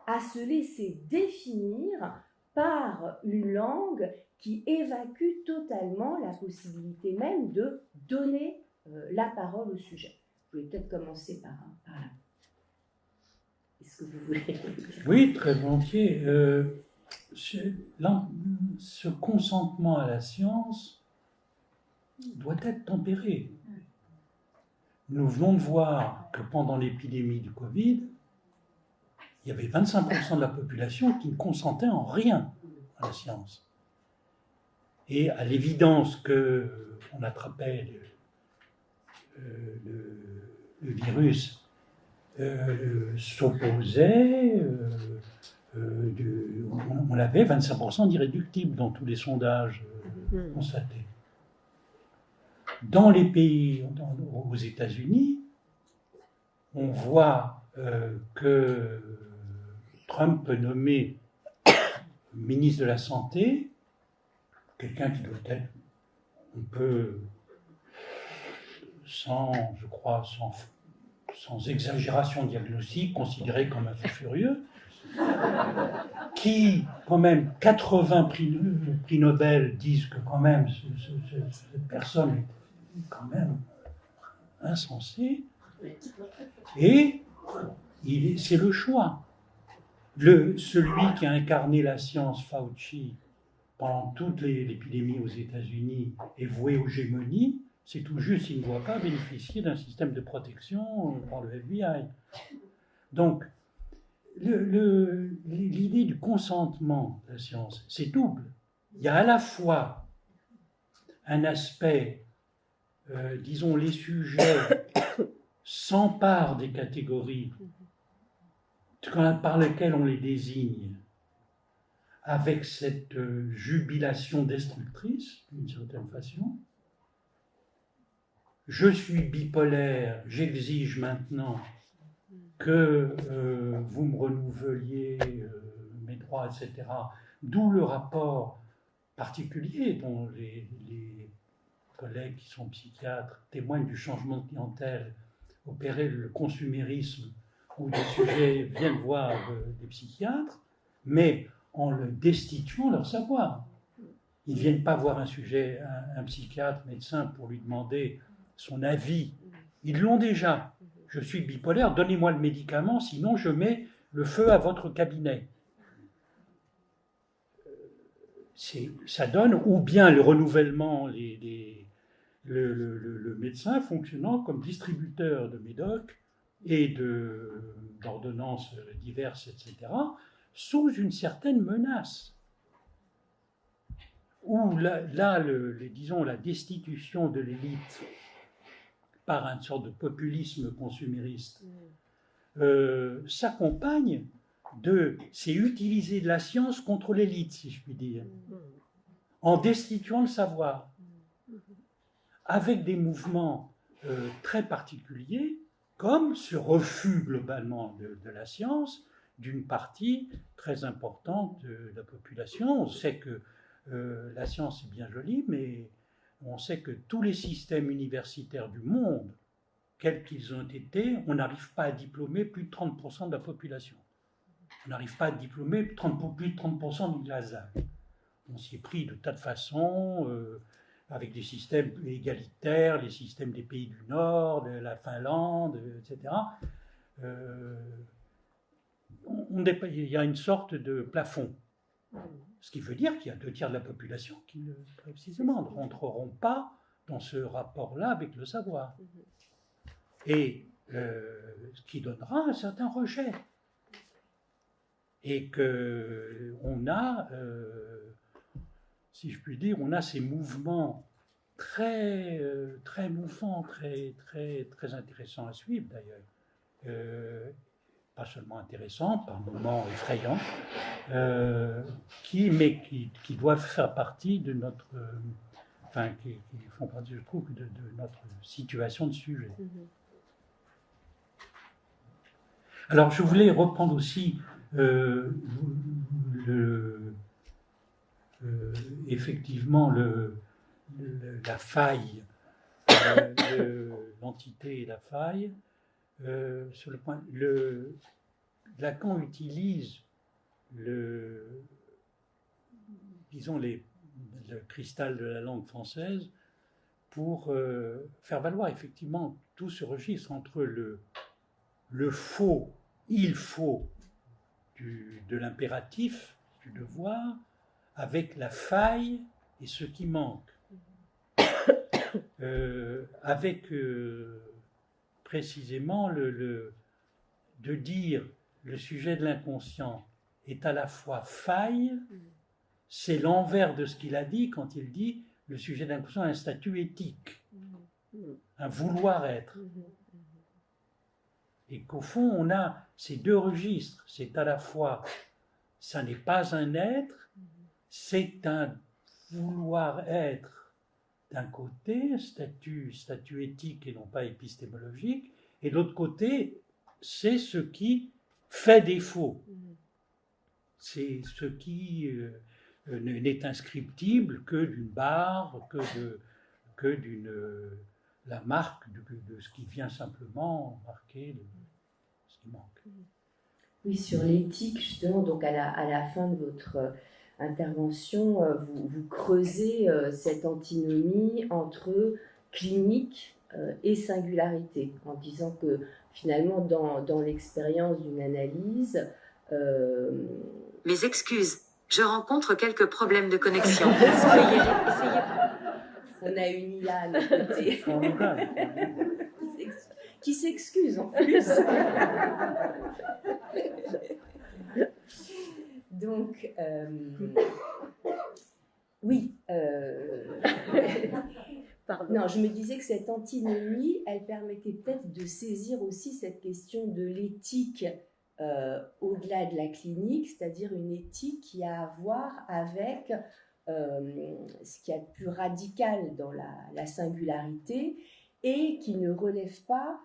à se laisser définir par une langue qui évacue totalement la possibilité même de donner la parole au sujet. Vous pouvez peut-être commencer par là. Est-ce que vous voulez dire ? Oui, très volontiers. Ce consentement à la science doit être tempéré. Nous venons de voir que pendant l'épidémie du Covid, il y avait 25% de la population qui ne consentait en rien à la science. Et à l'évidence qu'on attrapait le virus, s'opposait, on avait 25% d'irréductibles dans tous les sondages constatés. Dans les pays, aux États-Unis, on voit que Trump peut nommer ministre de la Santé, quelqu'un qui doit être, on peut, je crois, sans exagération diagnostique, considéré comme un fou furieux, qui, quand même, 80 prix Nobel disent que quand même cette personne est quand même insensée, et c'est le choix. Celui qui a incarné la science, Fauci, pendant toute l'épidémie aux États-Unis, est voué aux gémonies, c'est tout juste, il ne doit pas bénéficier d'un système de protection par le FBI. Donc, l'idée du consentement de la science, c'est double. Il y a à la fois un aspect, disons, les sujets s'emparent des catégories par lesquelles on les désigne, avec cette jubilation destructrice, d'une certaine façon. Je suis bipolaire, j'exige maintenant que vous me renouveliez mes droits, etc. D'où le rapport particulier dont les collègues qui sont psychiatres témoignent du changement de clientèle opéré le consumérisme, où des sujets viennent voir des psychiatres, mais en le destituant leur savoir. Ils ne viennent pas voir un psychiatre, médecin, pour lui demander son avis. Ils l'ont déjà. Je suis bipolaire, donnez-moi le médicament, sinon je mets le feu à votre cabinet. Ça donne, ou bien le renouvellement, le médecin fonctionnant comme distributeur de médocs et d'ordonnances diverses, etc., sous une certaine menace. Où disons, la destitution de l'élite par une sorte de populisme consumériste s'accompagne c'est utiliser de la science contre l'élite, si je puis dire, en destituant le savoir, avec des mouvements très particuliers, comme ce refus globalement de la science d'une partie très importante de la population. On sait que la science est bien jolie, mais on sait que tous les systèmes universitaires du monde, quels qu'ils ont été, on n'arrive pas à diplômer plus de 30% de la population. On n'arrive pas à diplômer plus de 30% du Lazare. On s'y est pris de tas de façons, avec des systèmes égalitaires, les systèmes des pays du Nord, de la Finlande, etc. Il y a une sorte de plafond. Ce qui veut dire qu'il y a 2 tiers de la population qui, précisément, ne rentreront pas dans ce rapport-là avec le savoir. Et ce qui donnera un certain rejet. Et qu'on a, si je puis dire, on a ces mouvements très mouvants, très intéressants à suivre d'ailleurs. Pas seulement intéressants, par moments effrayants, qui doivent faire partie de notre... qui font partie, je trouve, de notre situation de sujet. Alors, je voulais reprendre aussi effectivement la faille, l'entité et la faille, sur le point... Lacan utilise disons le cristal de la langue française pour faire valoir effectivement tout ce registre entre le faux, il faut de l'impératif, du devoir, avec la faille et ce qui manque. Avec précisément de dire le sujet de l'inconscient est à la fois faille, c'est l'envers de ce qu'il a dit quand il dit le sujet de l'inconscient a un statut éthique, un vouloir être. Et qu'au fond, on a ces 2 registres. C'est à la fois, ça n'est pas un être, c'est un vouloir être d'un côté, un statut éthique et non pas épistémologique, et de l'autre côté, c'est ce qui fait défaut. c'est ce qui n'est inscriptible que d'une barre, que d'une la marque de ce qui vient simplement marquer ce qui manque. Oui, sur l'éthique, justement, donc à la fin de votre intervention, vous creusez cette antinomie entre clinique et singularité, en disant que finalement, dans l'expérience d'une analyse... Mes excuses, je rencontre quelques problèmes de connexion. Essayez. On a une Ila à nos côtés. Qui s'excuse en plus. Donc, oui. Pardon. Non, je me disais que cette antinomie, elle permettait peut-être de saisir aussi cette question de l'éthique au-delà de la clinique, c'est-à-dire une éthique qui a à voir avec ce qu'il y a de plus radical dans la singularité et qui ne relève pas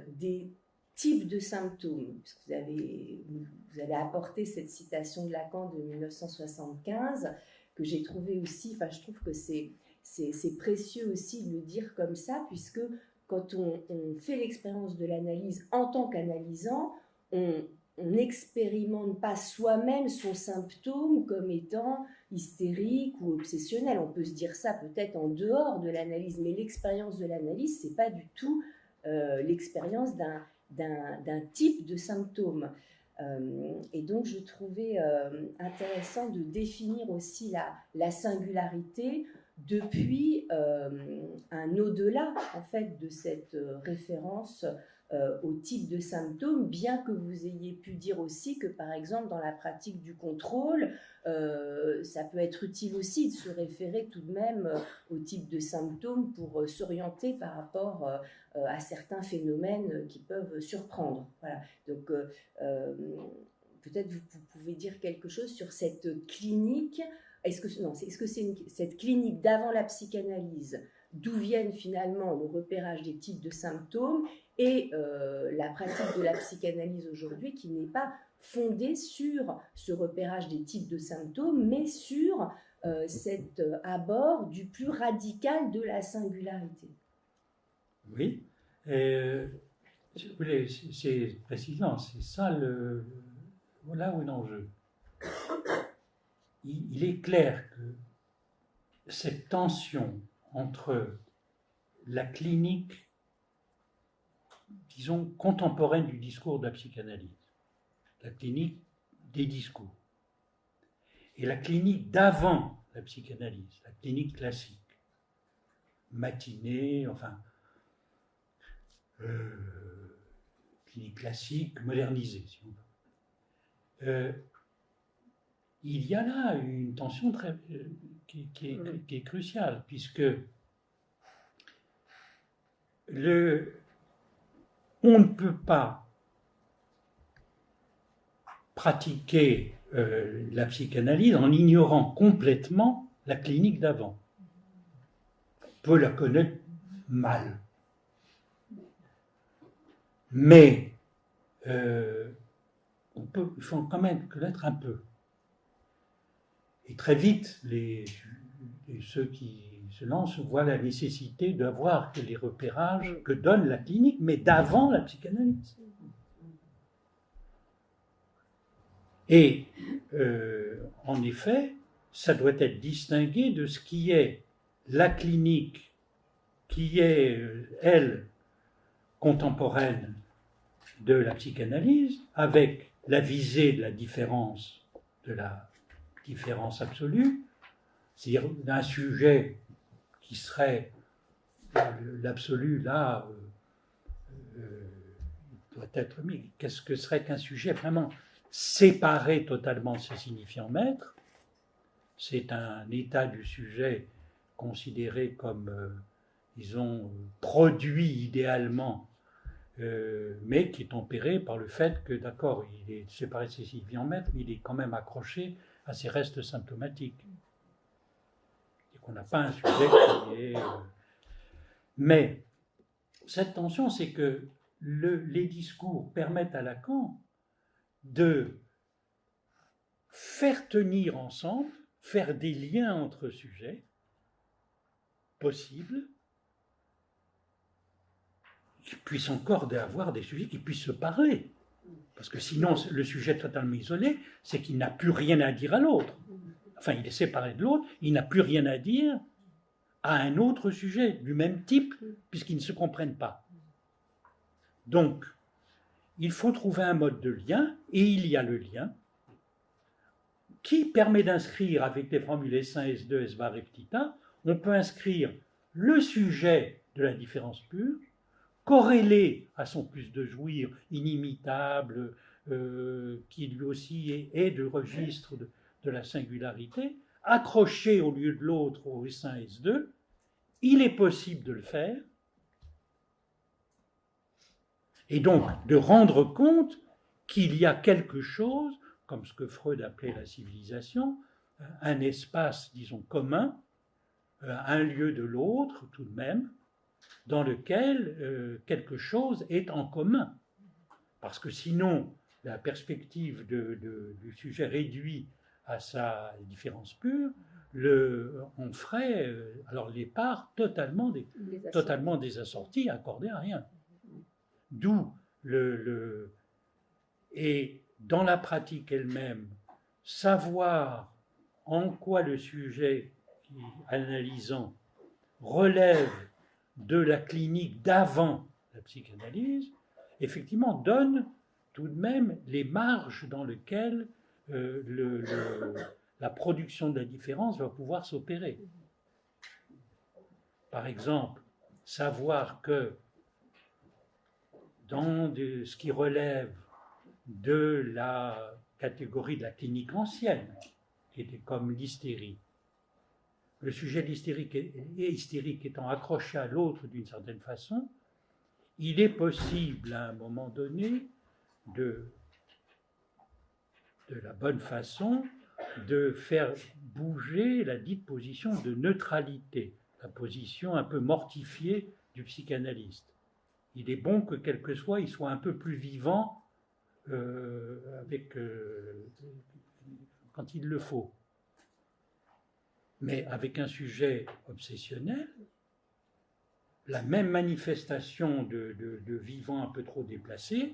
des types de symptômes. Parce que vous avez apporté cette citation de Lacan de 1975 que j'ai trouvé aussi, enfin je trouve que c'est précieux aussi de le dire comme ça, puisque quand on fait l'expérience de l'analyse en tant qu'analysant, on n'expérimente pas soi-même son symptôme comme étant hystérique ou obsessionnel. On peut se dire ça peut-être en dehors de l'analyse, mais l'expérience de l'analyse, c'est pas du tout l'expérience d'un type de symptôme. Et donc, je trouvais intéressant de définir aussi la singularité depuis un au-delà, en fait, de cette référence au type de symptômes, bien que vous ayez pu dire aussi que, par exemple, dans la pratique du contrôle, ça peut être utile aussi de se référer tout de même au type de symptômes pour s'orienter par rapport à certains phénomènes qui peuvent surprendre. Voilà. Donc, peut-être vous pouvez dire quelque chose sur cette clinique. Est-ce que c'est cette clinique d'avant la psychanalyse, d'où viennent finalement le repérage des types de symptômes et la pratique de la psychanalyse aujourd'hui qui n'est pas fondée sur ce repérage des types de symptômes, mais sur cet abord du plus radical de la singularité. Oui, si vous voulez, c'est précisément, c'est ça voilà où est l'enjeu. Il est clair que cette tension entre la clinique, disons, contemporaine du discours de la psychanalyse, la clinique des discours, et la clinique d'avant la psychanalyse, la clinique classique, matinée, enfin, clinique classique, modernisée, si vous voulez. Il y a là une tension qui est cruciale, puisque on ne peut pas pratiquer la psychanalyse en ignorant complètement la clinique d'avant. On peut la connaître mal. Mais il faut quand même connaître un peu. Et très vite, ceux qui se lancent voient la nécessité d'avoir les repérages que donne la clinique, mais d'avant la psychanalyse. Et en effet, ça doit être distingué de ce qui est la clinique, qui est, elle, contemporaine de la psychanalyse, avec la visée de la différence absolue, c'est-à-dire d'un sujet qui serait l'absolu là, doit être mis. Qu'est-ce que serait qu'un sujet vraiment séparé totalement de ses signifiants maîtres? C'est un état du sujet considéré comme, disons, produit idéalement, mais qui est tempéré par le fait que, d'accord, il est séparé de ses signifiants maîtres, mais il est quand même accroché à ses restes symptomatiques. Et qu'on n'a pas un sujet qui est... Mais cette tension, c'est que les discours permettent à Lacan de faire tenir ensemble, faire des liens entre sujets possibles, qui puissent encore avoir des sujets qui puissent se parler. Parce que sinon, le sujet totalement isolé, c'est qu'il n'a plus rien à dire à l'autre. Enfin, il est séparé de l'autre, il n'a plus rien à dire à un autre sujet du même type, puisqu'ils ne se comprennent pas. Donc, il faut trouver un mode de lien, et il y a le lien, qui permet d'inscrire avec les formules S1, S2, S bar et petit a, on peut inscrire le sujet de la différence pure, corrélé à son plus de jouir, inimitable, qui lui aussi est de registre de la singularité, accroché au lieu de l'autre au S1, S2, il est possible de le faire, et donc de rendre compte qu'il y a quelque chose, comme ce que Freud appelait la civilisation, un espace, disons, commun, un lieu de l'autre tout de même, dans lequel quelque chose est en commun. Parce que sinon, la perspective du sujet réduit à sa différence pure, on ferait alors les parts totalement désassorties, accordées à rien. D'où et dans la pratique elle-même, savoir en quoi le sujet analysant relève de la clinique d'avant la psychanalyse, effectivement donne tout de même les marges dans lesquelles la production de la différence va pouvoir s'opérer. Par exemple, savoir que dans ce qui relève de la catégorie de la clinique ancienne, qui était comme l'hystérie, le sujet de l'hystérique étant accroché à l'autre d'une certaine façon, il est possible à un moment donné de la bonne façon de faire bouger la dite position de neutralité, la position un peu mortifiée du psychanalyste. Il est bon que quel que soit, il soit un peu plus vivant quand il le faut. Mais avec un sujet obsessionnel, la même manifestation de vivant un peu trop déplacé,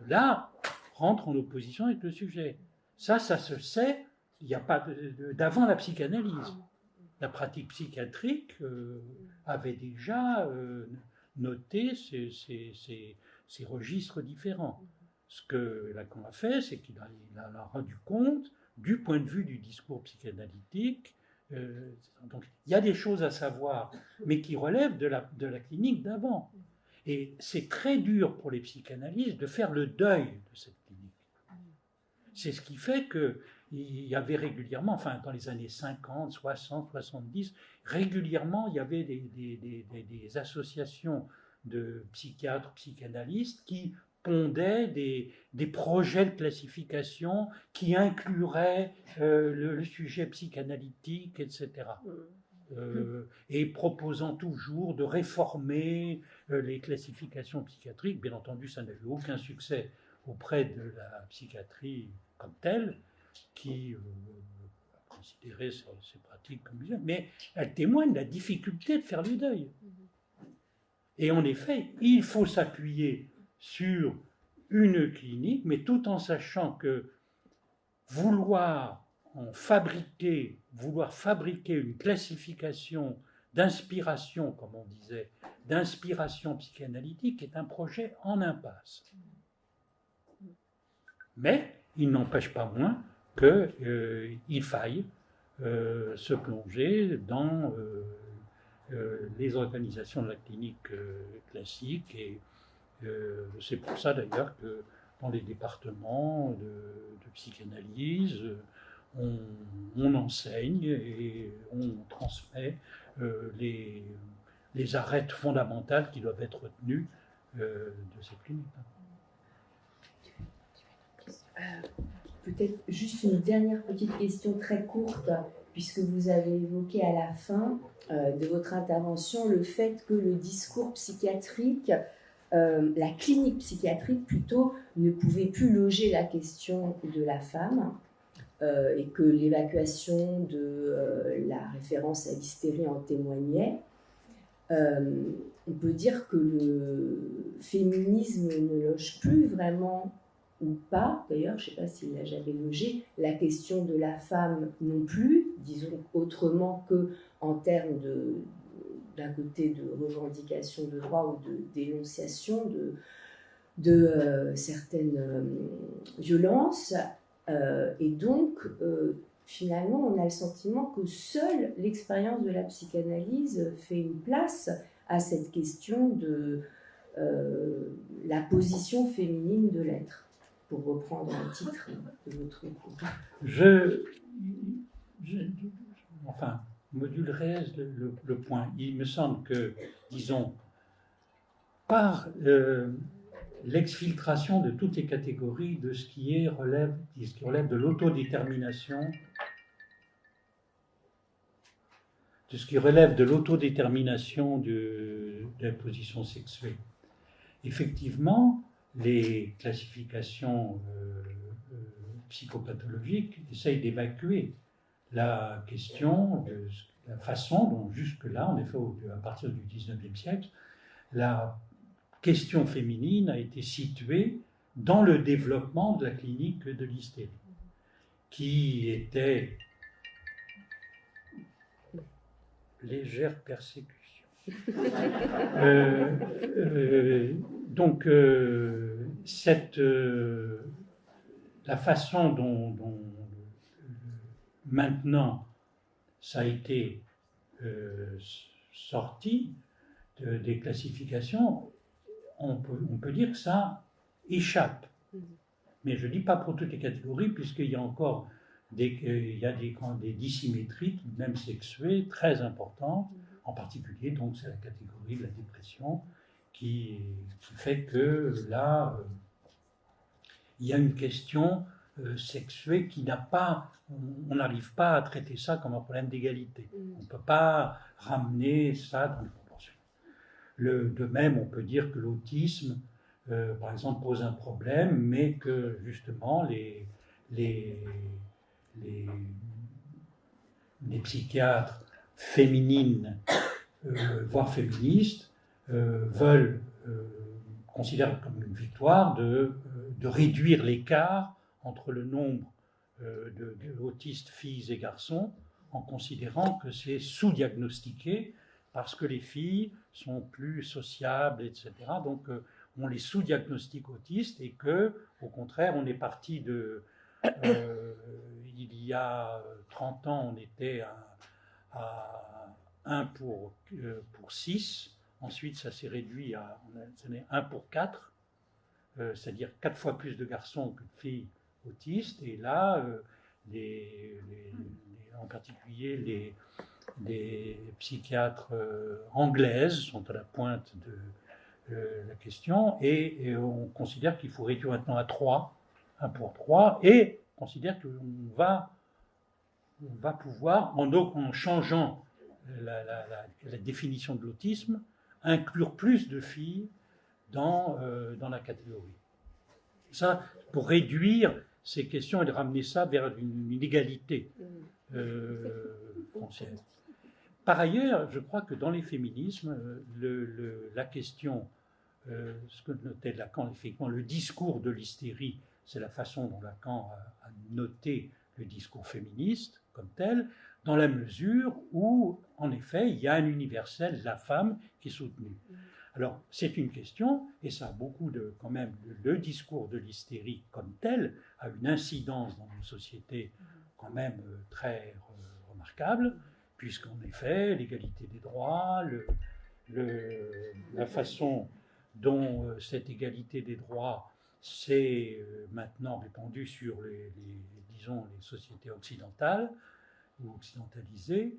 là, rentre en opposition avec le sujet. Ça se sait, il n'y a pas d'avant la psychanalyse. La pratique psychiatrique avait déjà noté ces registres différents. Ce que Lacan a fait, c'est qu'il a rendu compte du point de vue du discours psychanalytique. Donc, il y a des choses à savoir, mais qui relèvent de la clinique d'avant. Et c'est très dur pour les psychanalystes de faire le deuil de cette clinique. C'est ce qui fait qu'il y avait régulièrement, enfin dans les années 50, 60, 70, régulièrement il y avait des associations de psychiatres, psychanalystes qui pondaient des projets de classification qui incluraient le sujet psychanalytique, etc. Et proposant toujours de réformer les classifications psychiatriques. Bien entendu, ça n'a eu aucun succès auprès de la psychiatrie comme telle, qui considérait ces pratiques comme bizarres, mais elle témoigne de la difficulté de faire le deuil. Et en effet, il faut s'appuyer sur une clinique, mais tout en sachant que vouloir fabriquer une classification d'inspiration, comme on disait, d'inspiration psychanalytique est un projet en impasse. Mais il n'empêche pas moins qu'il faille se plonger dans les organisations de la clinique classique, et c'est pour ça d'ailleurs que dans les départements de psychanalyse, on enseigne et on transmet les arêtes fondamentales qui doivent être retenues de cette clinique. Peut-être juste une dernière petite question très courte, puisque vous avez évoqué à la fin de votre intervention le fait que le discours psychiatrique, la clinique psychiatrique plutôt, ne pouvait plus loger la question de la femme. et que l'évacuation de la référence à l'hystérie en témoignait, on peut dire que le féminisme ne loge plus vraiment, ou pas, d'ailleurs, je ne sais pas s'il l'a jamais logé, la question de la femme non plus, disons autrement que en termes d'un côté de revendication de droit ou de dénonciation de certaines violences. Et donc, finalement, on a le sentiment que seule l'expérience de la psychanalyse fait une place à cette question de la position féminine de l'être, pour reprendre un titre de votre cours. Enfin, modulerai le point. Il me semble que, disons, par l'exfiltration de toutes les catégories de ce qui relève de l'autodétermination, de la position sexuée. Effectivement, les classifications psychopathologiques essayent d'évacuer la question de la façon dont jusque-là, en effet, à partir du XIXe siècle, la question féminine a été située dans le développement de la clinique de l'hystérie, qui était légère persécution. Donc, la façon dont maintenant ça a été sorti des classifications, on peut dire que ça échappe. Mais je ne dis pas pour toutes les catégories, puisqu'il y a encore des dissymétries, même sexuées, très importantes. En particulier, donc, c'est la catégorie de la dépression qui fait que là, il y a une question sexuée qui n'a pas... On n'arrive pas à traiter ça comme un problème d'égalité. On ne peut pas ramener ça dans les proportions. De même, on peut dire que l'autisme, par exemple, pose un problème, mais que justement les psychiatres féminines, voire féministes, considèrent comme une victoire de réduire l'écart entre le nombre d'autistes filles et garçons, en considérant que c'est sous-diagnostiqué parce que les filles sont plus sociables, etc. Donc on les sous-diagnostique autistes et que, au contraire, on est parti de... il y a 30 ans, on était à 1 pour 6. Ensuite, ça s'est réduit à 1 pour 4, c'est-à-dire 4 fois plus de garçons que de filles autistes. Et là, en particulier les psychiatres anglaises sont à la pointe de la question, et on considère qu'il faut réduire maintenant à 3, 1 pour 3, et on considère qu'on va pouvoir, en changeant la définition de l'autisme, inclure plus de filles dans la catégorie. Ça, pour réduire ces questions et de ramener ça vers une égalité foncière. Par ailleurs, je crois que dans les féminismes, la question, ce que notait Lacan, effectivement, le discours de l'hystérie, c'est la façon dont Lacan a noté le discours féministe comme tel, dans la mesure où, en effet, il y a un universel, la femme, qui est soutenue. Alors, c'est une question, et ça a beaucoup quand même, le discours de l'hystérie comme tel a une incidence dans nos sociétés quand même très remarquable, puisqu'en effet, l'égalité des droits, la façon dont cette égalité des droits s'est maintenant répandue sur disons, les sociétés occidentales ou occidentalisées,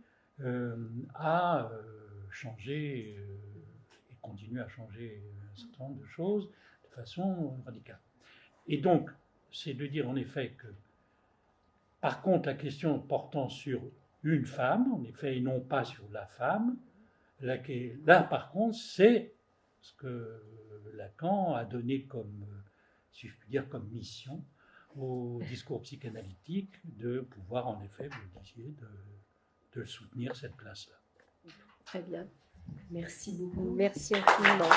a changé et continue à changer un certain nombre de choses de façon radicale. Et donc, c'est de dire en effet que, par contre, la question portant sur une femme, en effet, et non pas sur la femme, là, par contre, c'est ce que Lacan a donné comme, si je puis dire, comme mission, au discours psychanalytique de pouvoir, en effet, vous le disiez, de soutenir cette place-là. Très bien. Merci beaucoup. Merci infiniment.